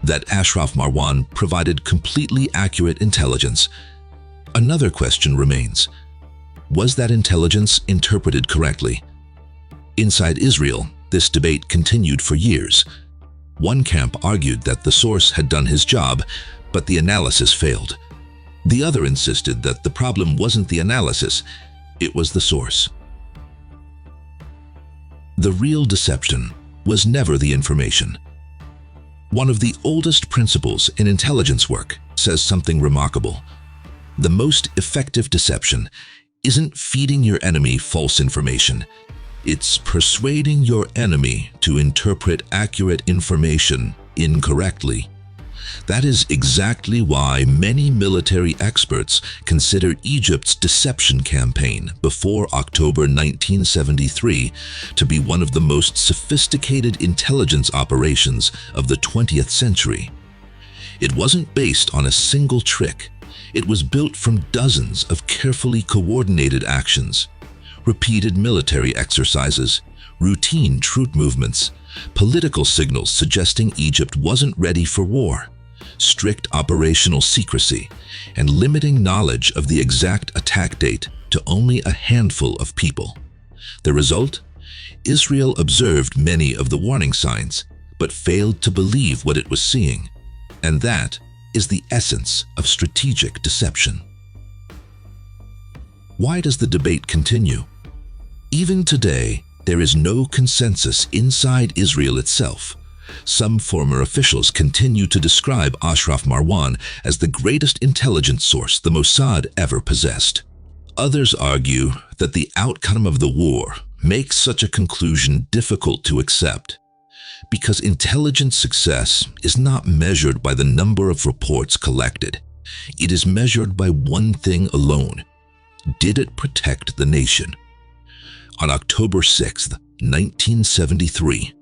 that Ashraf Marwan provided completely accurate intelligence, another question remains. Was that intelligence interpreted correctly? Inside Israel, this debate continued for years. One camp argued that the source had done his job, but the analysis failed. The other insisted that the problem wasn't the analysis, it was the source. The real deception was never the information. One of the oldest principles in intelligence work says something remarkable. The most effective deception isn't feeding your enemy false information. It's persuading your enemy to interpret accurate information incorrectly. That is exactly why many military experts consider Egypt's deception campaign before October 1973 to be one of the most sophisticated intelligence operations of the 20th century. It wasn't based on a single trick. It was built from dozens of carefully coordinated actions, repeated military exercises, routine troop movements, political signals suggesting Egypt wasn't ready for war, strict operational secrecy, and limiting knowledge of the exact attack date to only a handful of people. The result? Israel observed many of the warning signs, but failed to believe what it was seeing. And that is the essence of strategic deception. Why does the debate continue? Even today, there is no consensus inside Israel itself. Some former officials continue to describe Ashraf Marwan as the greatest intelligence source the Mossad ever possessed. Others argue that the outcome of the war makes such a conclusion difficult to accept, because intelligence success is not measured by the number of reports collected. It is measured by one thing alone. Did it protect the nation? On October 6, 1973,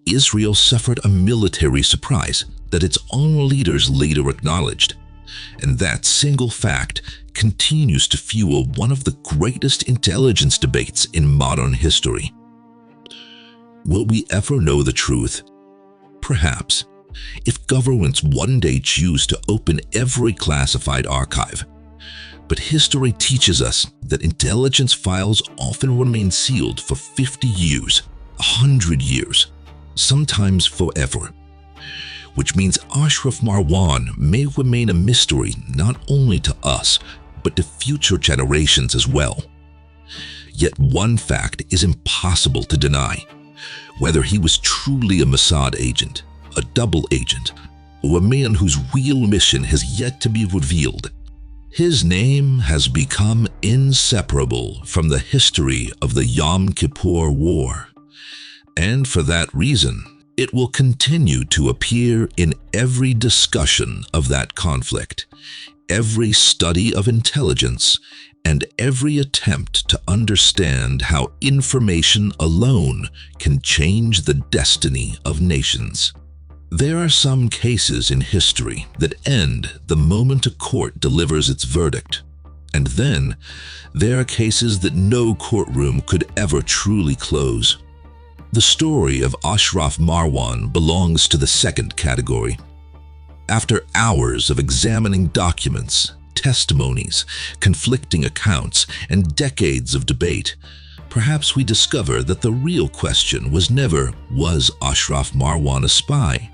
Israel suffered a military surprise that its own leaders later acknowledged. And that single fact continues to fuel one of the greatest intelligence debates in modern history. Will we ever know the truth? Perhaps, if governments one day choose to open every classified archive. But history teaches us that intelligence files often remain sealed for 50 years, 100 years, sometimes forever. Which means Ashraf Marwan may remain a mystery not only to us, but to future generations as well. Yet one fact is impossible to deny. Whether he was truly a Mossad agent, a double agent, or a man whose real mission has yet to be revealed, his name has become inseparable from the history of the Yom Kippur War. And for that reason, it will continue to appear in every discussion of that conflict, every study of intelligence, and every attempt to understand how information alone can change the destiny of nations. There are some cases in history that end the moment a court delivers its verdict. And then, there are cases that no courtroom could ever truly close. The story of Ashraf Marwan belongs to the second category. After hours of examining documents, testimonies, conflicting accounts, and decades of debate, perhaps we discover that the real question was never, was Ashraf Marwan a spy?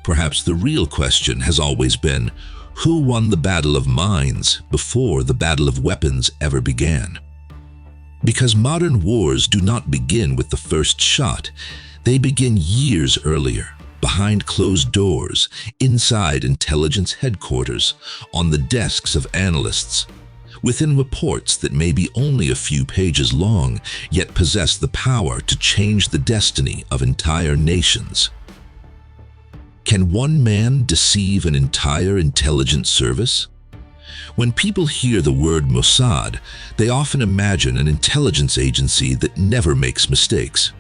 Perhaps the real question has always been, who won the battle of minds before the battle of weapons ever began? Because modern wars do not begin with the first shot, they begin years earlier, behind closed doors, inside intelligence headquarters, on the desks of analysts, within reports that may be only a few pages long, yet possess the power to change the destiny of entire nations. Can one man deceive an entire intelligence service? When people hear the word Mossad, they often imagine an intelligence agency that never makes mistakes.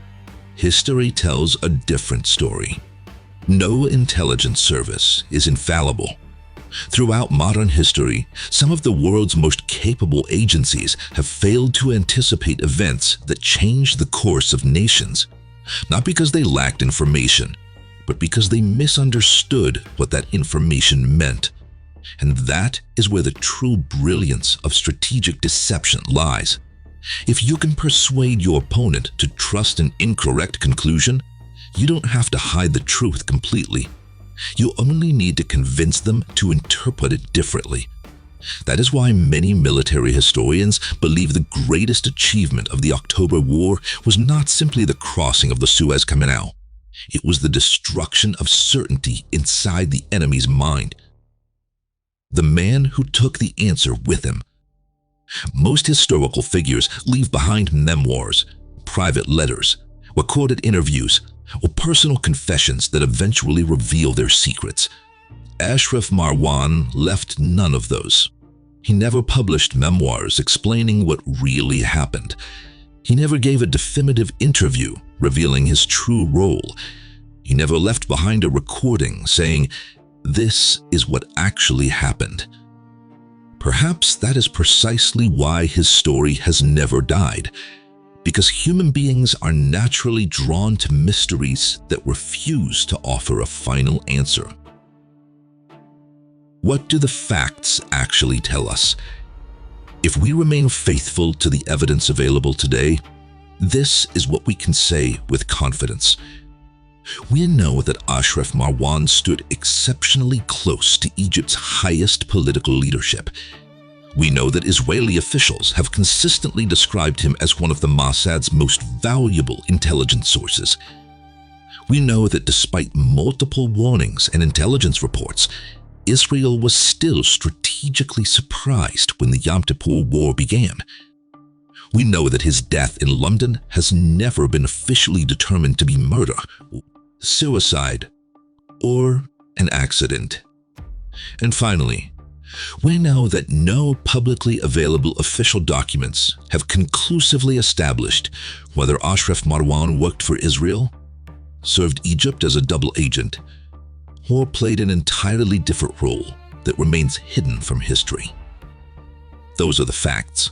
History tells a different story. No intelligence service is infallible. Throughout modern history, some of the world's most capable agencies have failed to anticipate events that changed the course of nations, not because they lacked information, but because they misunderstood what that information meant. And that is where the true brilliance of strategic deception lies. If you can persuade your opponent to trust an incorrect conclusion, you don't have to hide the truth completely. You only need to convince them to interpret it differently. That is why many military historians believe the greatest achievement of the October War was not simply the crossing of the Suez Canal. It was the destruction of certainty inside the enemy's mind. The man who took the answer with him. Most historical figures leave behind memoirs, private letters, recorded interviews, or personal confessions that eventually reveal their secrets. Ashraf Marwan left none of those. He never published memoirs explaining what really happened. He never gave a definitive interview revealing his true role. He never left behind a recording saying, "This is what actually happened." Perhaps that is precisely why his story has never died, because human beings are naturally drawn to mysteries that refuse to offer a final answer. What do the facts actually tell us? If we remain faithful to the evidence available today, this is what we can say with confidence. We know that Ashraf Marwan stood exceptionally close to Egypt's highest political leadership. We know that Israeli officials have consistently described him as one of the Mossad's most valuable intelligence sources. We know that despite multiple warnings and intelligence reports, Israel was still strategically surprised when the Yom Kippur War began. We know that his death in London has never been officially determined to be murder, suicide, or an accident. And finally, we know that no publicly available official documents have conclusively established whether Ashraf Marwan worked for Israel, served Egypt as a double agent, or played an entirely different role that remains hidden from history. Those are the facts.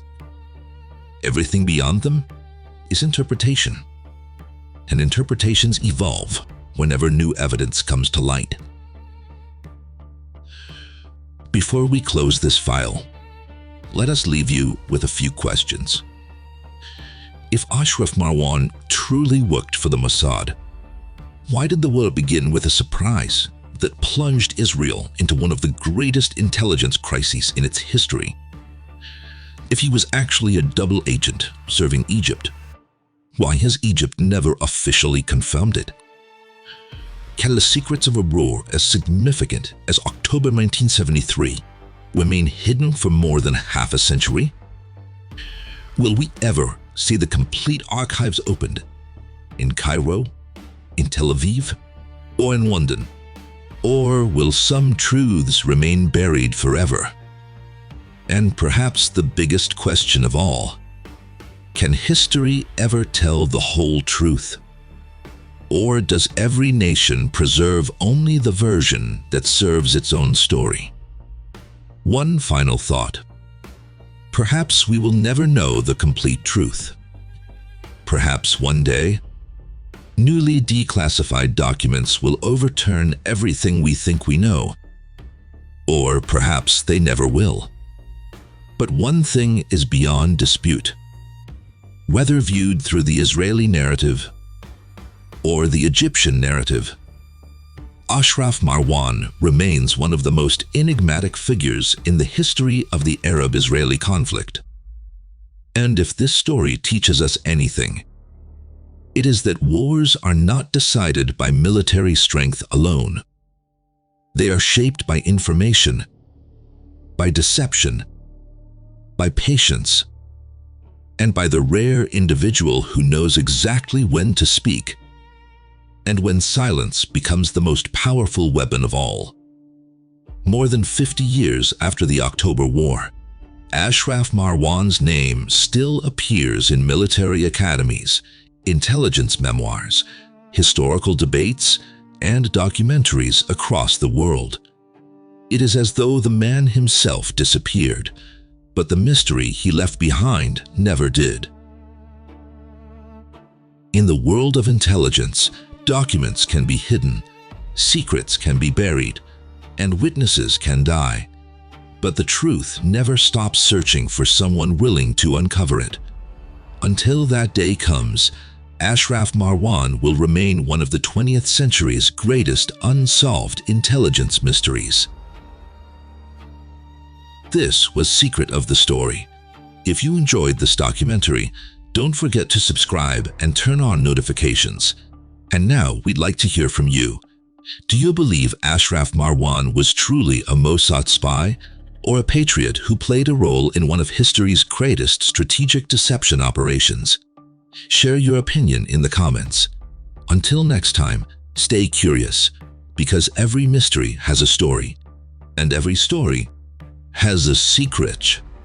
Everything beyond them is interpretation, and interpretations evolve whenever new evidence comes to light. Before we close this file, let us leave you with a few questions. If Ashraf Marwan truly worked for the Mossad, why did the war begin with a surprise that plunged Israel into one of the greatest intelligence crises in its history? If he was actually a double agent serving Egypt, why has Egypt never officially confirmed it? Can the secrets of a war as significant as October 1973 remain hidden for more than half a century? Will we ever see the complete archives opened in Cairo, in Tel Aviv, or in London? Or will some truths remain buried forever? And perhaps the biggest question of all, can history ever tell the whole truth? Or does every nation preserve only the version that serves its own story? One final thought. Perhaps we will never know the complete truth. Perhaps one day, newly declassified documents will overturn everything we think we know. Or perhaps they never will. But one thing is beyond dispute. Whether viewed through the Israeli narrative or the Egyptian narrative, Ashraf Marwan remains one of the most enigmatic figures in the history of the Arab-Israeli conflict. And if this story teaches us anything, it is that wars are not decided by military strength alone. They are shaped by information, by deception, by patience, and by the rare individual who knows exactly when to speak, and when silence becomes the most powerful weapon of all. More than 50 years after the October War, Ashraf Marwan's name still appears in military academies, intelligence memoirs, historical debates, and documentaries across the world. It is as though the man himself disappeared, but the mystery he left behind never did. In the world of intelligence, documents can be hidden, secrets can be buried, and witnesses can die. But the truth never stops searching for someone willing to uncover it. Until that day comes, Ashraf Marwan will remain one of the 20th century's greatest unsolved intelligence mysteries. This was Secret of the Story. If you enjoyed this documentary, don't forget to subscribe and turn on notifications. And now we'd like to hear from you. Do you believe Ashraf Marwan was truly a Mossad spy, or a patriot who played a role in one of history's greatest strategic deception operations? Share your opinion in the comments. Until next time, stay curious, because every mystery has a story, and every story has a secret.